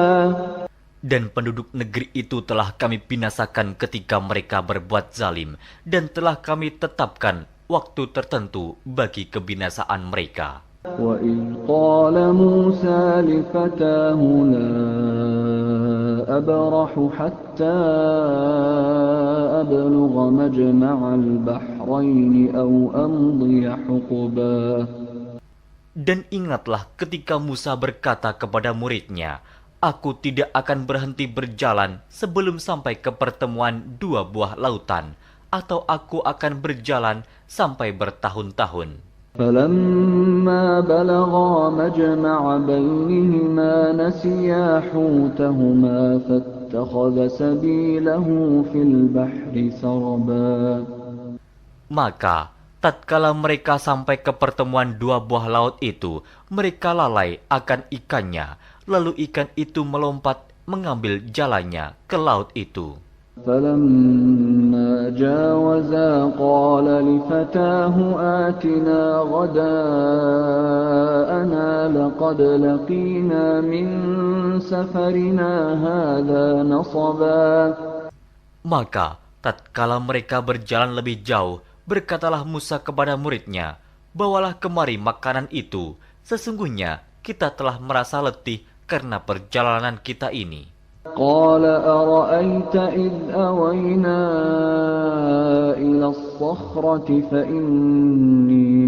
C: Dan penduduk negeri itu telah kami binasakan ketika mereka berbuat zalim, dan telah kami tetapkan waktu tertentu bagi kebinasaan mereka.
B: وَإِذْ قَالَ مُوسَى لِفَتَاهُ لَا أَبْرَحُ حَتَّى أَبْلُغَ مَجْمَعَ الْبَحْرَيْنِ أَوْ أَمْضِيَ حُقُبًا.
C: Dan ingatlah ketika Musa berkata kepada muridnya, "Aku tidak akan berhenti berjalan sebelum sampai ke pertemuan dua buah lautan, atau aku akan berjalan sampai bertahun-tahun."
B: فَلَمَّا بَلَغَا مَجْمَعَ بَيْنِهِمَا نَسِيَا حُوتَهُمَا فَاتَّخَذَ سَبِيلَهُ فِي الْبَحْرِ سَرَبًا.
C: Maka tatkala mereka sampai ke pertemuan dua buah laut itu, mereka lalai akan ikannya, Lalu ikan itu melompat mengambil jalannya ke laut itu.
B: فلما جاوزا قال لفتاه آتنا غداءنا لقد لقينا من سفرنا هذا نصبا.
C: Maka tatkala mereka berjalan lebih jauh, berkatalah Musa kepada muridnya, "Bawalah kemari makanan itu, sesungguhnya kita telah merasa letih karena perjalanan kita ini."
B: قال أرأيت إذ أوينا إلى الصخرة فإني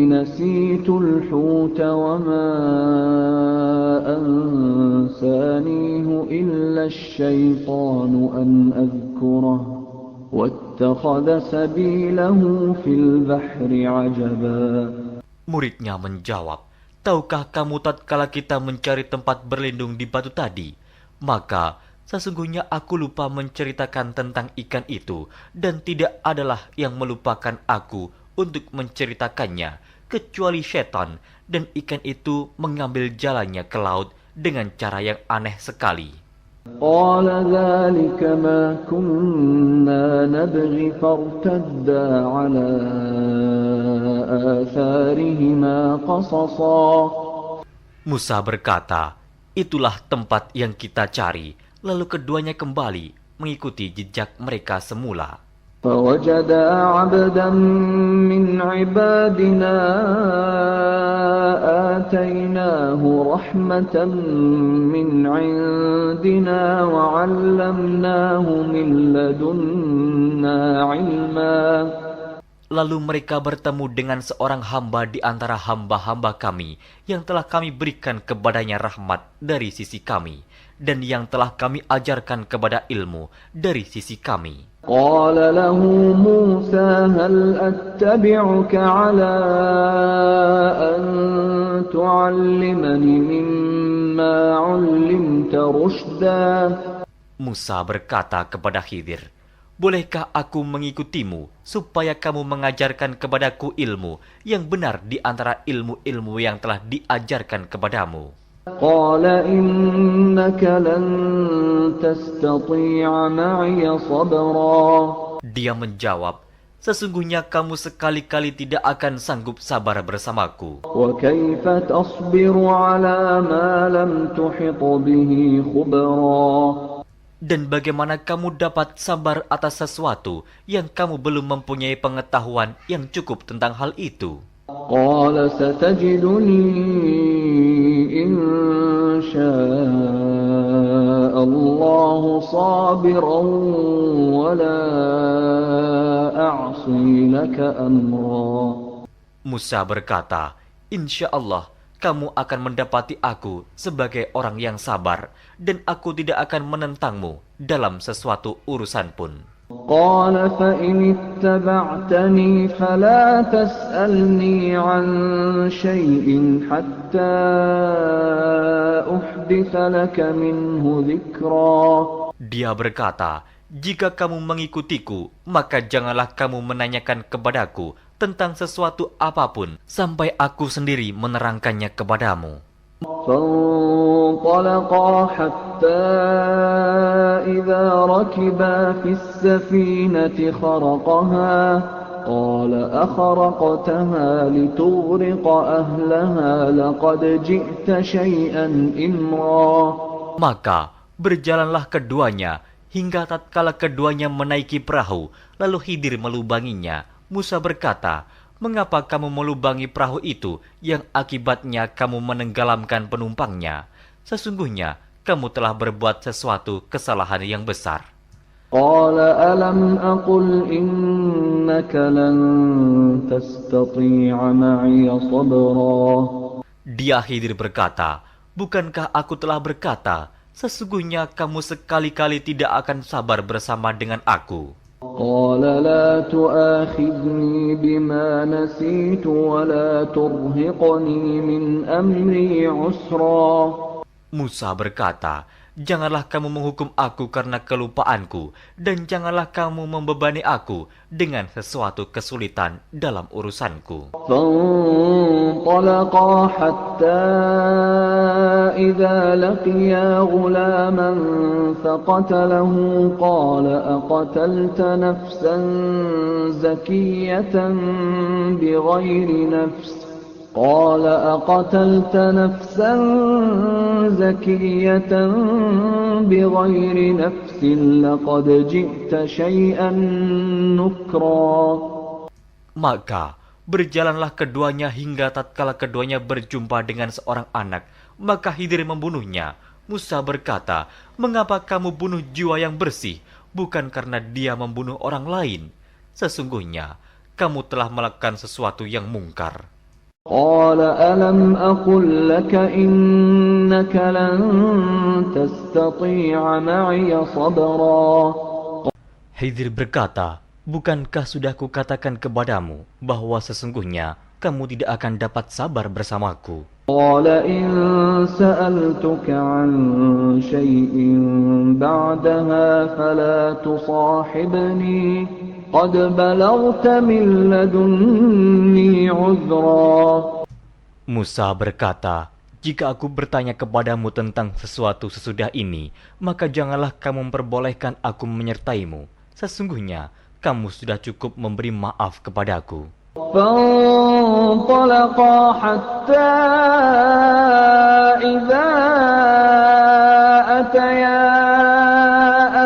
B: نسيت الحوت وما أنسانيه إلا الشيطان أن أذكره واتخذ سبيله في البحر عجبا.
C: Muridnya menjawab, "Tahukah kamu tatkala kita mencari tempat berlindung di batu tadi? Maka sesungguhnya aku lupa menceritakan tentang ikan itu, dan tidak adalah yang melupakan aku untuk menceritakannya, kecuali setan, dan ikan itu mengambil jalannya ke laut dengan cara yang aneh sekali."
B: قال ذلك ما كنا نبغي فارتدا على آثارهما قصصا.
C: Musa berkata, "Itulah tempat yang kita cari." Lalu keduanya kembali mengikuti jejak mereka semula.
B: فوجدا عبدا من عبادنا آتيناه رحمة من عندنا وعلمناه من لدنا علما.
C: Lalu mereka bertemu dengan seorang hamba di antara hamba-hamba kami yang telah kami berikan kepadanya rahmat dari sisi kami, dan yang telah kami ajarkan kepada ilmu dari sisi kami.
B: قال له موسى هل أتبعك على أن تعلمني مما علمت رشدا.
C: Musa berkata kepada Khidir, "Bolehkah aku mengikutimu supaya kamu mengajarkan kepadaku ilmu yang benar di antara ilmu-ilmu yang telah diajarkan kepadamu?"
B: قال إنك لن تستطيع معي صبرا.
C: Dia menjawab, "Sesungguhnya kamu sekali-kali tidak akan sanggup sabar bersamaku.
B: وكيف تصبر على ما لم تحط به خبرا.
C: Dan bagaimana kamu dapat sabar atas sesuatu yang kamu belum mempunyai pengetahuan yang cukup tentang hal itu?"
B: قال ستجدني إن شاء الله صابرا ولا أعصي لك أمرا.
C: Musa berkata, "Insya Allah kamu akan mendapati aku sebagai orang yang sabar, dan aku tidak akan menentangmu dalam sesuatu urusan pun."
B: قال فإن اتبعتني فلا تسألني عن شيء حتى أحدث لك منه ذكرا.
C: Dia berkata, "Jika kamu mengikutiku, maka janganlah kamu menanyakan kepadaku tentang sesuatu apapun sampai aku sendiri menerangkannya kepadamu."
B: فانطلقا حتى إذا ركبا في السفينة خرقها قال أخرقتها لتغرق أهلها لقد جئت شيئا إمرا.
C: Maka berjalanlah keduanya hingga tatkala keduanya menaiki perahu, lalu Khidir melubanginya. Musa berkata, "Mengapa kamu melubangi perahu itu yang akibatnya kamu menenggelamkan penumpangnya? Sesungguhnya kamu telah berbuat sesuatu kesalahan yang besar."
B: قال ألم أقل إنك لن تستطيع معي صبرا.
C: Dia Khidir berkata, "Bukankah aku telah berkata, sesungguhnya kamu sekali-kali tidak akan sabar bersama dengan aku?"
B: قال لا تؤاخذني بما نسيت ولا ترهقني من أمري عسرا.
C: Musa berkata, Janganlah kamu menghukum aku karena kelupaanku, dan janganlah kamu membebani aku dengan sesuatu kesulitan dalam urusanku.
B: فانطلقا حتى إذا لقيا غلاما فقتله قال أقتلت نفسا زكية بغير نفس لقد جئت شيئا نكرا.
C: Maka berjalanlah keduanya hingga tatkala keduanya berjumpa dengan seorang anak, maka Khidir membunuhnya. Musa berkata, "Mengapa kamu bunuh jiwa yang bersih, bukan karena dia membunuh orang lain? Sesungguhnya kamu telah melakukan sesuatu yang mungkar."
B: قال ألم أقل لك إنك لن تستطيع معي صبرا.
C: Khidir berkata, "Bukankah sudah kukatakan kepadamu bahwa sesungguhnya kamu tidak akan dapat sabar bersamaku?"
B: قال إن سألتك عن شيء بعدها فلا تصاحبني قد بلغت من لدني عذرا.
C: Musa berkata, "Jika aku bertanya kepadamu tentang sesuatu sesudah ini, maka janganlah kamu memperbolehkan aku menyertaimu. Sesungguhnya kamu sudah cukup memberi maaf kepadaku."
B: فانطلقا حتى إذا أتيا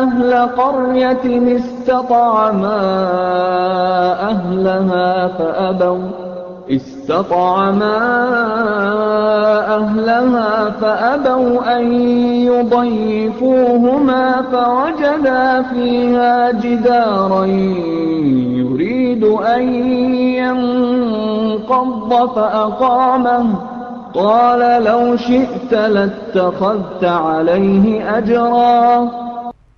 B: أهل قرية استطعما أهلها فأبوا أن يضيفوهما فوجدا فيها جدارا يريد أن ينقض فأقامه قال لو شئت لاتخذت عليه أجرا.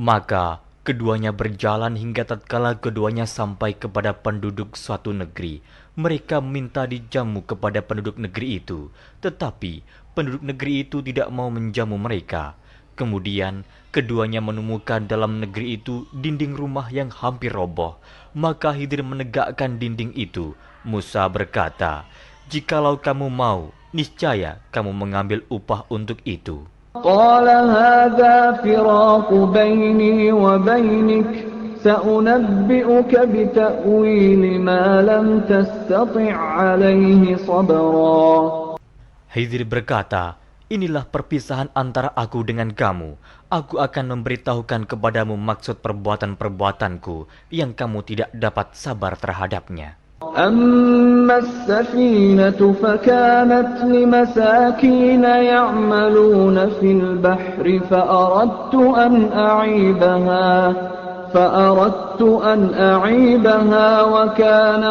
C: Maka keduanya berjalan hingga tatkala keduanya sampai kepada penduduk suatu negeri. Mereka minta dijamu kepada penduduk negeri itu, tetapi penduduk negeri itu tidak mau menjamu mereka. Kemudian keduanya menemukan dalam negeri itu dinding rumah yang hampir roboh. Maka Khidir menegakkan dinding itu. Musa berkata, "Jikalau kamu mau, niscaya kamu mengambil upah untuk itu."
B: قال هذا فراق بيني وبينك سأنبئك بتأويل ما لم تستطع عليه صبرا.
C: Khidir berkata, "Inilah perpisahan antara aku dengan kamu. Aku akan memberitahukan kepadamu maksud perbuatan-perbuatanku yang kamu tidak dapat sabar terhadapnya."
B: أما السفينة فكانت لمساكين يعملون في البحر فأردت أن أعيبها وكان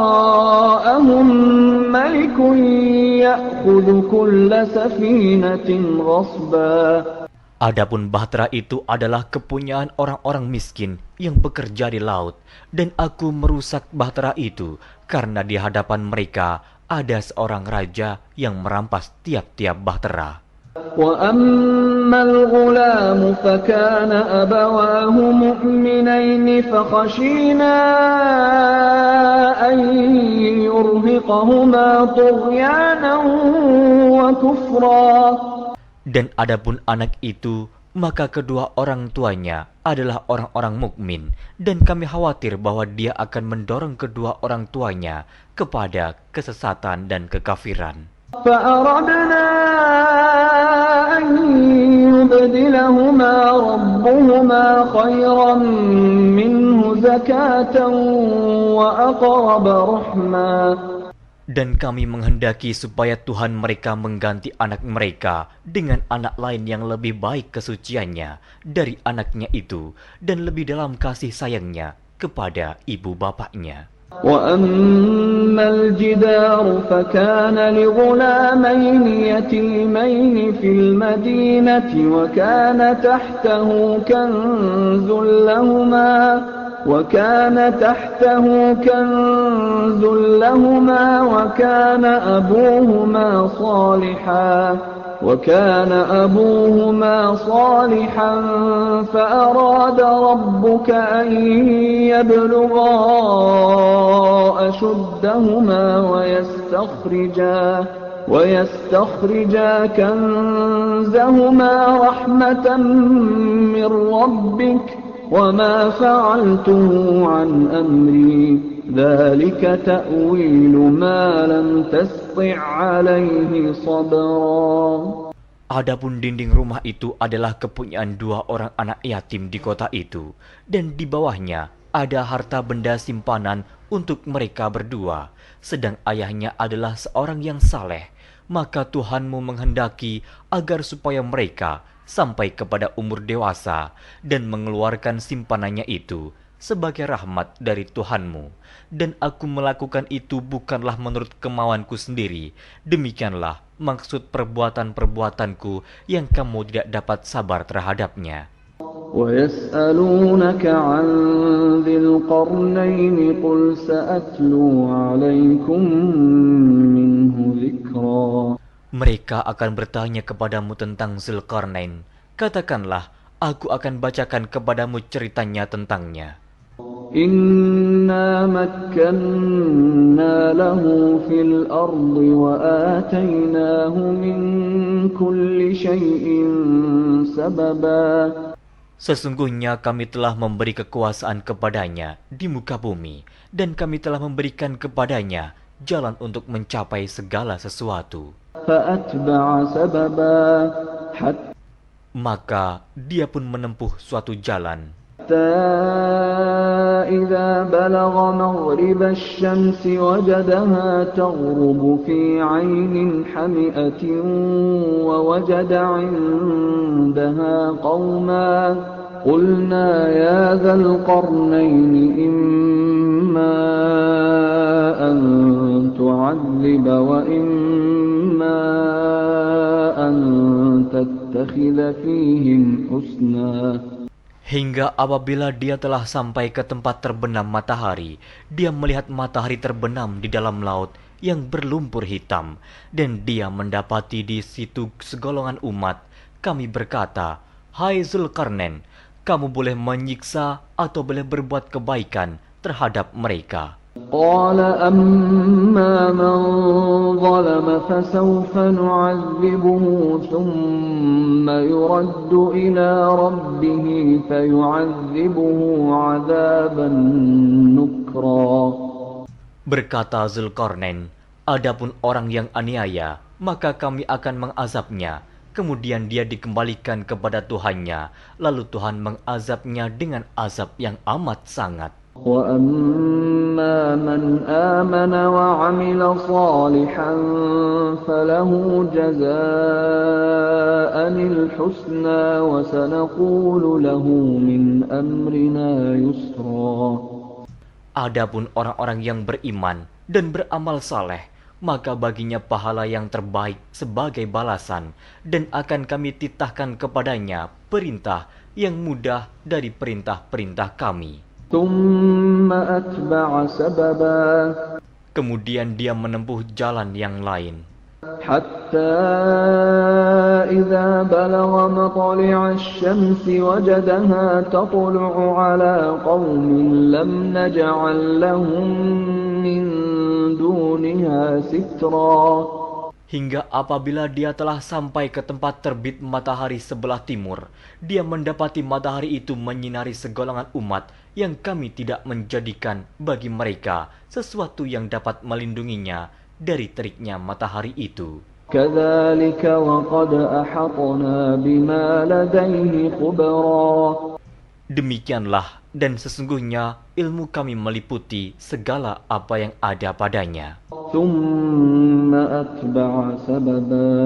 B: وراءهم ملك يأخذ كل سفينة غصبا.
C: Adapun bahtera itu adalah kepunyaan orang-orang miskin yang bekerja di laut, dan aku merusak bahtera itu karena di hadapan mereka ada seorang raja yang merampas tiap-tiap bahtera.
B: وَأَمَّا الْغُلَامُ فَكَانَ أَبَوَاهُ مُؤْمِنَيْنِ فَخَشِينَا أَن يُرْهِقَهُمَا طُغْيَانًا وَكُفْرًا. Dan
C: adapun anak itu, maka kedua orang tuanya adalah orang-orang mukmin, dan kami khawatir bahwa dia akan mendorong kedua orang tuanya kepada kesesatan dan kekafiran.
B: فَأَرَدْنَا أَن يُبْدِلَهُمَا رَبُّهُمَا خَيْرًا مِّنْهُ زَكَاةً وَأَقْرَبَ رَحْمًا.
C: Dan kami menghendaki supaya Tuhan mereka mengganti anak mereka dengan anak lain yang lebih baik kesuciannya dari anaknya itu, dan lebih dalam kasih sayangnya kepada ibu bapaknya.
B: وَأَمَّا الْجِدَارُ فَكَانَ لِغُلَامَيْنِ يَتِيمَيْنِ فِي الْمَدِينَةِ وَكَانَ تَحْتَهُ كنز لهما وكان أبوهما صالحا وكان أبوهما صالحا فأراد ربك أن يبلغا أشدهما ويستخرجا كنزهما رحمة من ربك وما فعلته عن أمري ذلك تأويل ما لم تسطع عليه صبرا.
C: Adapun dinding rumah itu adalah kepunyaan 2 orang anak yatim di kota itu, dan di bawahnya ada harta benda simpanan untuk mereka berdua, sedang ayahnya adalah seorang yang saleh. Maka Tuhanmu menghendaki agar supaya mereka sampai kepada umur dewasa dan mengeluarkan simpanannya itu sebagai rahmat dari Tuhanmu. Dan aku melakukan itu bukanlah menurut kemauanku sendiri. Demikianlah maksud perbuatan-perbuatanku yang kamu tidak dapat sabar terhadapnya.
B: وَيَسْأَلُونَكَ عَنْ ذِي الْقَرْنَيْنِ قُلْ سَأَتْلُو عَلَيْكُمْ مِنْهُ ذِكْرًا.
C: Mereka akan bertanya kepadamu tentang Zulkarnain. Katakanlah, aku akan bacakan kepadamu ceritanya tentangnya.
B: إِنَّا مَكَّنَّا لَهُ فِي الْأَرْضِ وَآتَيْنَاهُ مِنْ كُلِّ شَيْءٍ سَبَبًا.
C: Sesungguhnya kami telah memberi kekuasaan kepadanya di muka bumi, dan kami telah memberikan kepadanya jalan untuk mencapai segala sesuatu.
B: فَأَتْبَعَ سَبَبًا
C: Maka dia pun menempuh suatu jalan.
B: حتى إذا بلغ مغرب الشمس وجدها تغرب في عين حمئة ووجد عندها قوما قلنا يا ذا القرنين إما أن تعذب وإما أن تتخذ فيهم حسنا.
C: Hingga apabila dia telah sampai ke tempat terbenam matahari, dia melihat matahari terbenam di dalam laut yang berlumpur hitam, dan dia mendapati di situ segolongan umat. Kami berkata, "Hai Zulkarnain, kamu boleh menyiksa atau boleh berbuat kebaikan terhadap mereka."
B: قال أما من ظلم فسوف نعذبه ثم يرد إلى ربه فيعذبه عذابا نكرا.
C: Berkata Zulkarnain, adapun orang yang aniaya, maka kami akan mengazabnya. Kemudian dia dikembalikan kepada Tuhannya, lalu Tuhan mengazabnya dengan azab yang amat sangat.
B: وَأَمَّا مَنْ آمَنَ وَعَمِلَ صَالِحًا فَلَهُ جَزَاءً الْحُسْنَى وَسَنَقُولُ لَهُ مِنْ أَمْرِنَا يُسْرًا.
C: Adapun orang-orang yang beriman dan beramal saleh, maka baginya pahala yang terbaik sebagai balasan, dan akan kami titahkan kepadanya perintah yang mudah dari perintah-perintah kami.
B: ثُمَّ أَتْبَعَ سَبَبًا.
C: Kemudian dia menempuh jalan yang lain.
B: حَتَّى إِذَا بَلَغَ مَطْلِعَ الشَّمْسِ وَجَدَهَا تَطْلُعُ عَلَى قَوْمٍ لَمْ نَجْعَلْ لَهُم مِّن دُونِهَا سِتْرًا. Hingga apabila dia telah sampai ke tempat terbit matahari sebelah timur, dia mendapati matahari itu menyinari segolongan umat yang kami tidak menjadikan bagi mereka sesuatu yang dapat melindunginya dari teriknya matahari itu. كَذَلِكَ وَقَدْ أَحَطْنَا بِمَا لَدَيْهِ خُبْرًا. Demikianlah, dan sesungguhnya ilmu kami meliputi segala apa yang ada padanya. ثُمَّ أَتْبَعَ سَبَبًا.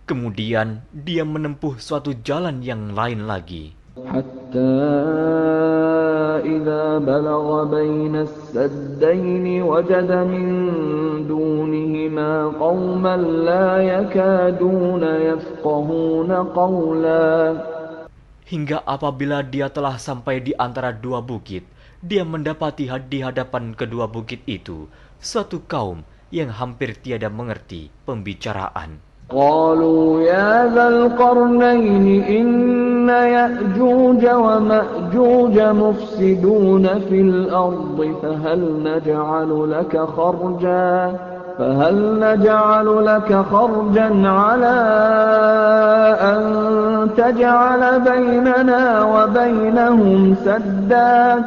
B: Kemudian dia menempuh suatu jalan yang lain lagi. حَتَّى إِذَا بَلَغَ بَيْنَ السَّدَّيْنِ وَجَدَ مِن دُونِهِمَا قَوْمًا لَّا يَكَادُونَ يَفْقَهُونَ قَوْلًا. Hingga apabila dia telah sampai di antara dua bukit, dia mendapati di hadapan kedua bukit itu suatu kaum yang hampir tiada mengerti pembicaraan. قالوا يا ذا القرنين إن يأجوج ومأجوج مفسدون في الأرض فهل نجعل لك خرجا على أن تجعل بيننا وبينهم سدا.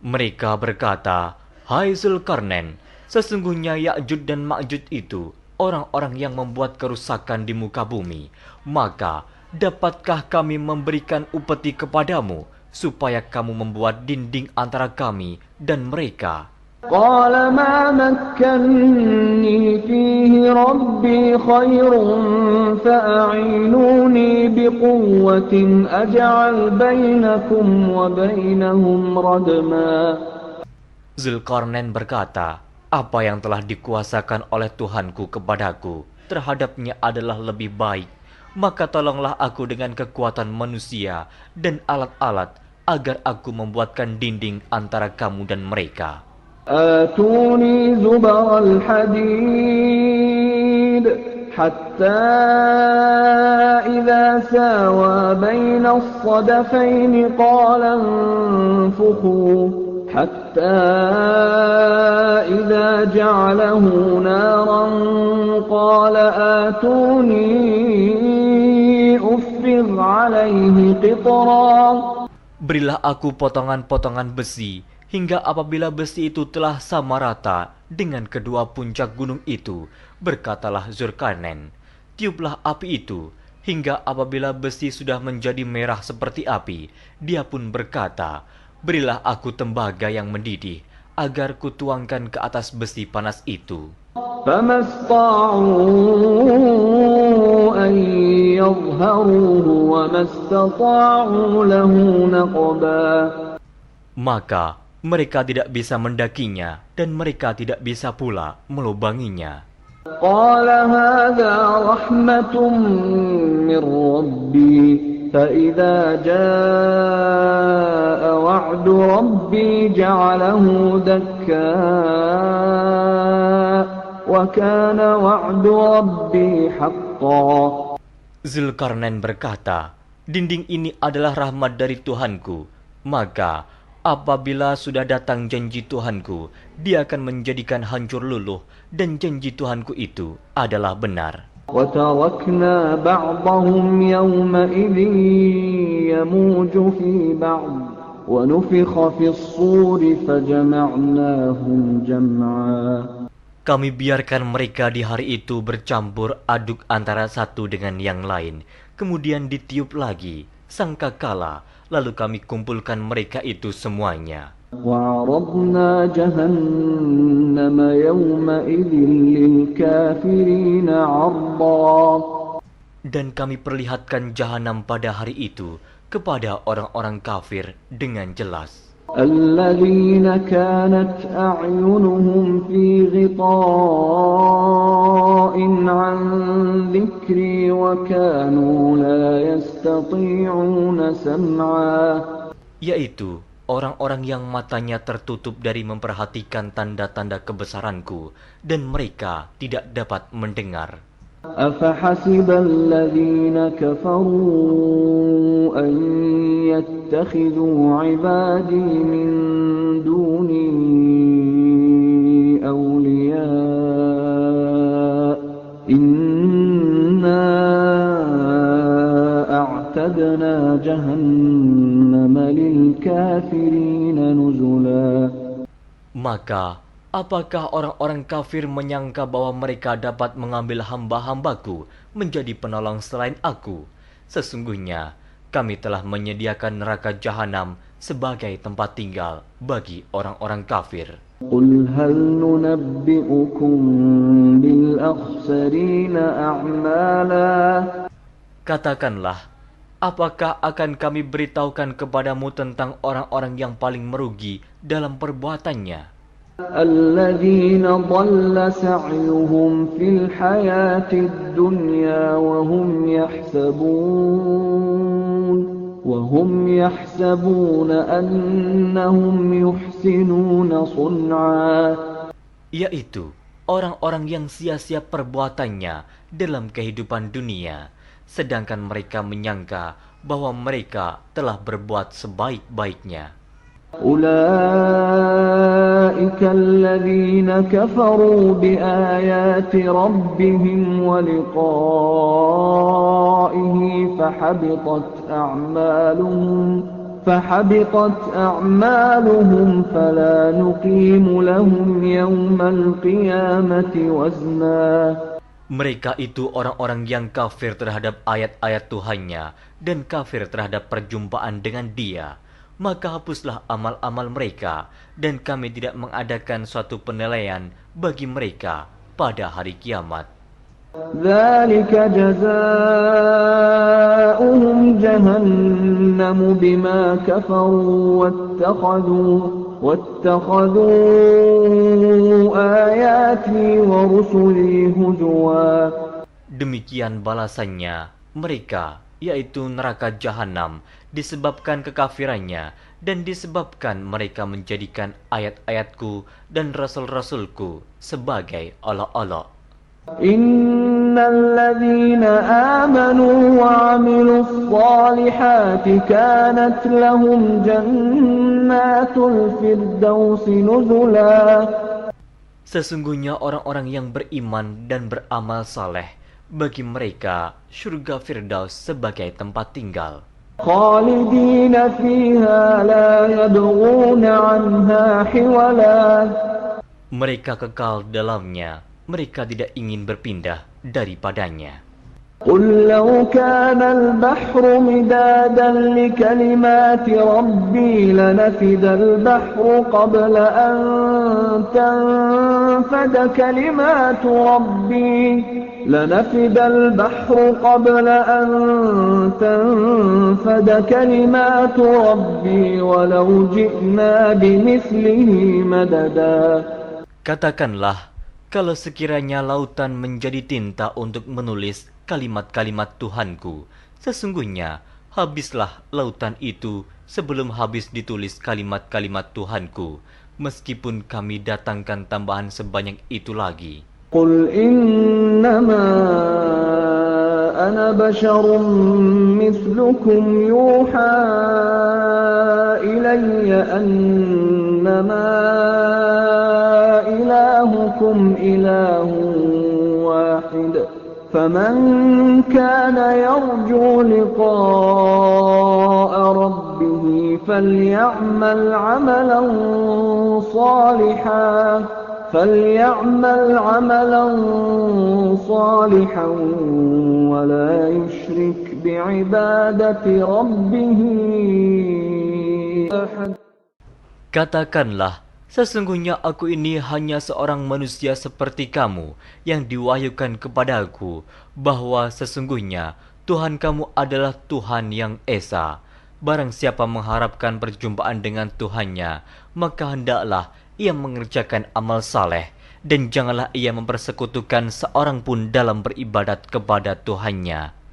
C: Mereka berkata, "Hai Zulkarnain, sesungguhnya Ya'juj dan Ma'juj itu orang-orang yang membuat kerusakan di muka bumi. Maka, dapatkah kami memberikan upeti kepadamu, supaya kamu membuat dinding antara kami dan mereka?"
B: قال ما مكني فيه ربي خير فأعينوني بقوة أجعل بينكم وبينهم ردما.
C: Zulkarnain berkata, "Apa yang telah dikuasakan oleh Tuhanku kepadaku terhadapnya adalah lebih baik. Maka tolonglah aku dengan kekuatan manusia dan alat-alat agar aku membuatkan dinding antara kamu dan mereka."
B: آتوني زبر الحديد حتى إذا ساوى بين الصدفين قال انفخوا حتى إذا جعله نارا قال آتوني أفرغ عليه قطرا.
C: Berilah aku potongan-potongan besi, hingga apabila besi itu telah sama rata dengan kedua puncak gunung itu, berkatalah Zulkarnain, "Tiuplah api itu," hingga apabila besi sudah menjadi merah seperti api, dia pun berkata, "Berilah aku tembaga yang mendidih, agar kutuangkan ke atas besi panas itu."
B: فما استطاعوا أن يظهروه وما استطاعوا له نقبا.
C: Maka mereka tidak bisa mendakinya, dan mereka tidak bisa pula melubanginya.
B: قال هذا رحمة من ربي فإذا جاء وعد ربي جعله دكا وكان وعد ربي حقا.
C: Zulkarnain berkata, "Dinding ini adalah rahmat dari Tuhanku, maka apabila sudah datang janji Tuhanku, dia akan menjadikan hancur luluh, dan janji Tuhanku itu adalah benar."
B: وَتَرَكْنَا بَعْضَهُمْ يَوْمَئِذٍ يَمُوجُ فِي بَعْضٍ وَنُفِخَ فِي الصُّورِ فَجَمَعْنَاهُمْ جَمْعًا.
C: Kami biarkan mereka di hari itu bercampur aduk antara satu dengan yang lain, kemudian ditiup lagi sangkakala, lalu kami kumpulkan mereka itu semuanya.
B: وَعَرَضْنَا جَهَنَّمَ يَوْمَئِذٍ لِلْكَافِرِينَ عَرْضًا.
C: Dan kami perlihatkan jahanam pada hari itu kepada orang-orang kafir dengan jelas.
B: الَّذِينَ كَانَتْ أَعْيُنُهُمْ فِي غِطَاءٍ عَنْ ذِكْرِي وَكَانُوا لَا يَسْتَطِيعُونَ سَمْعًا. Yaitu
C: orang-orang yang matanya tertutup dari memperhatikan tanda-tanda kebesaranku, dan mereka tidak dapat mendengar.
B: أَفَحَسِبَ الَّذِينَ كَفَرُوا أَن يَتَّخِذُوا عِبَادِي مِن دُونِي أَوْلِيَاءَ إِنَّا أَعْتَدْنَا جَهَنَّمَ لِلْكَافِرِينَ نُزُلًا.
C: Maka, apakah orang-orang kafir menyangka bahwa mereka dapat mengambil hamba-hambaku menjadi penolong selain aku? Sesungguhnya, kami telah menyediakan neraka jahanam sebagai tempat tinggal bagi orang-orang kafir.
B: قُلْ هَلْ نُنَبِّئُكُمْ بِالْأَخْسَرِينَ أَعْمَالًا.
C: Katakanlah, apakah akan kami beritahukan kepadamu tentang orang-orang yang paling merugi dalam perbuatannya?
B: الَّذِينَ ضَلَّ سَعْيُهُمْ فِي الْحَيَاةِ الدُّنْيَا وَهُمْ يَحْسَبُونَ أَنَّهُمْ يُحْسِنُونَ صُنْعًا.
C: Yaitu orang-orang yang sia-sia perbuatannya dalam kehidupan dunia, sedangkan mereka menyangka bahwa mereka telah berbuat sebaik-baiknya.
B: أولئك الذين كفروا بآيات ربهم ولقائه فحبطت أعمالهم فلا نقيم لهم يوم القيامة وزنا.
C: Mereka itu orang-orang yang kafir terhadap ayat-ayat Tuhannya dan kafir terhadap perjumpaan dengan Dia. Maka hapuslah amal-amal mereka, dan kami tidak mengadakan suatu penilaian bagi mereka pada hari kiamat.
B: ذلك جزاؤهم جهنم بما كفروا واتخذوا آياتي ورسلي هزوا.
C: Demikian balasannya mereka, yaitu neraka jahanam, disebabkan kekafirannya dan disebabkan mereka menjadikan ayat-ayatku dan rasul-rasulku sebagai olok-olok.
B: Innal ladzina amanu wa 'amilus shalihati kanat lahum jannatul firdausi nuzula.
C: Sesungguhnya orang-orang yang beriman dan beramal saleh, bagi mereka surga Firdaus sebagai tempat tinggal.
B: Khalidina fiha la yabghuna 'anha hiwala.
C: Mereka kekal dalamnya, mereka tidak ingin berpindah daripadanya.
B: قل لو كان البحر مدادا لكلمات ربي لنفد البحر قبل أن تنفد كلمات ربي ولو جئنا بمثله مددا.
C: Katakanlah, kalau sekiranya lautan menjadi tinta untuk menulis kalimat-kalimat Tuhanku, sesungguhnya habislah lautan itu sebelum habis ditulis kalimat-kalimat Tuhanku, meskipun kami datangkan tambahan sebanyak itu lagi.
B: Qul innama ana basyarum mithlukum yuha ilayya annama ilahukum ilahun wahid. فمن كان يرجو لقاء ربه فليعمل عملا صالحا ولا يشرك بعبادة ربه أحد.
C: Katakanlah, sesungguhnya aku ini hanya seorang manusia seperti kamu yang diwahyukan kepadaku bahwa sesungguhnya Tuhan kamu adalah Tuhan yang Esa. Barang siapa mengharapkan perjumpaan dengan Tuhannya, maka hendaklah ia mengerjakan amal saleh dan janganlah ia mempersekutukan seorang pun dalam beribadat kepada Tuhannya.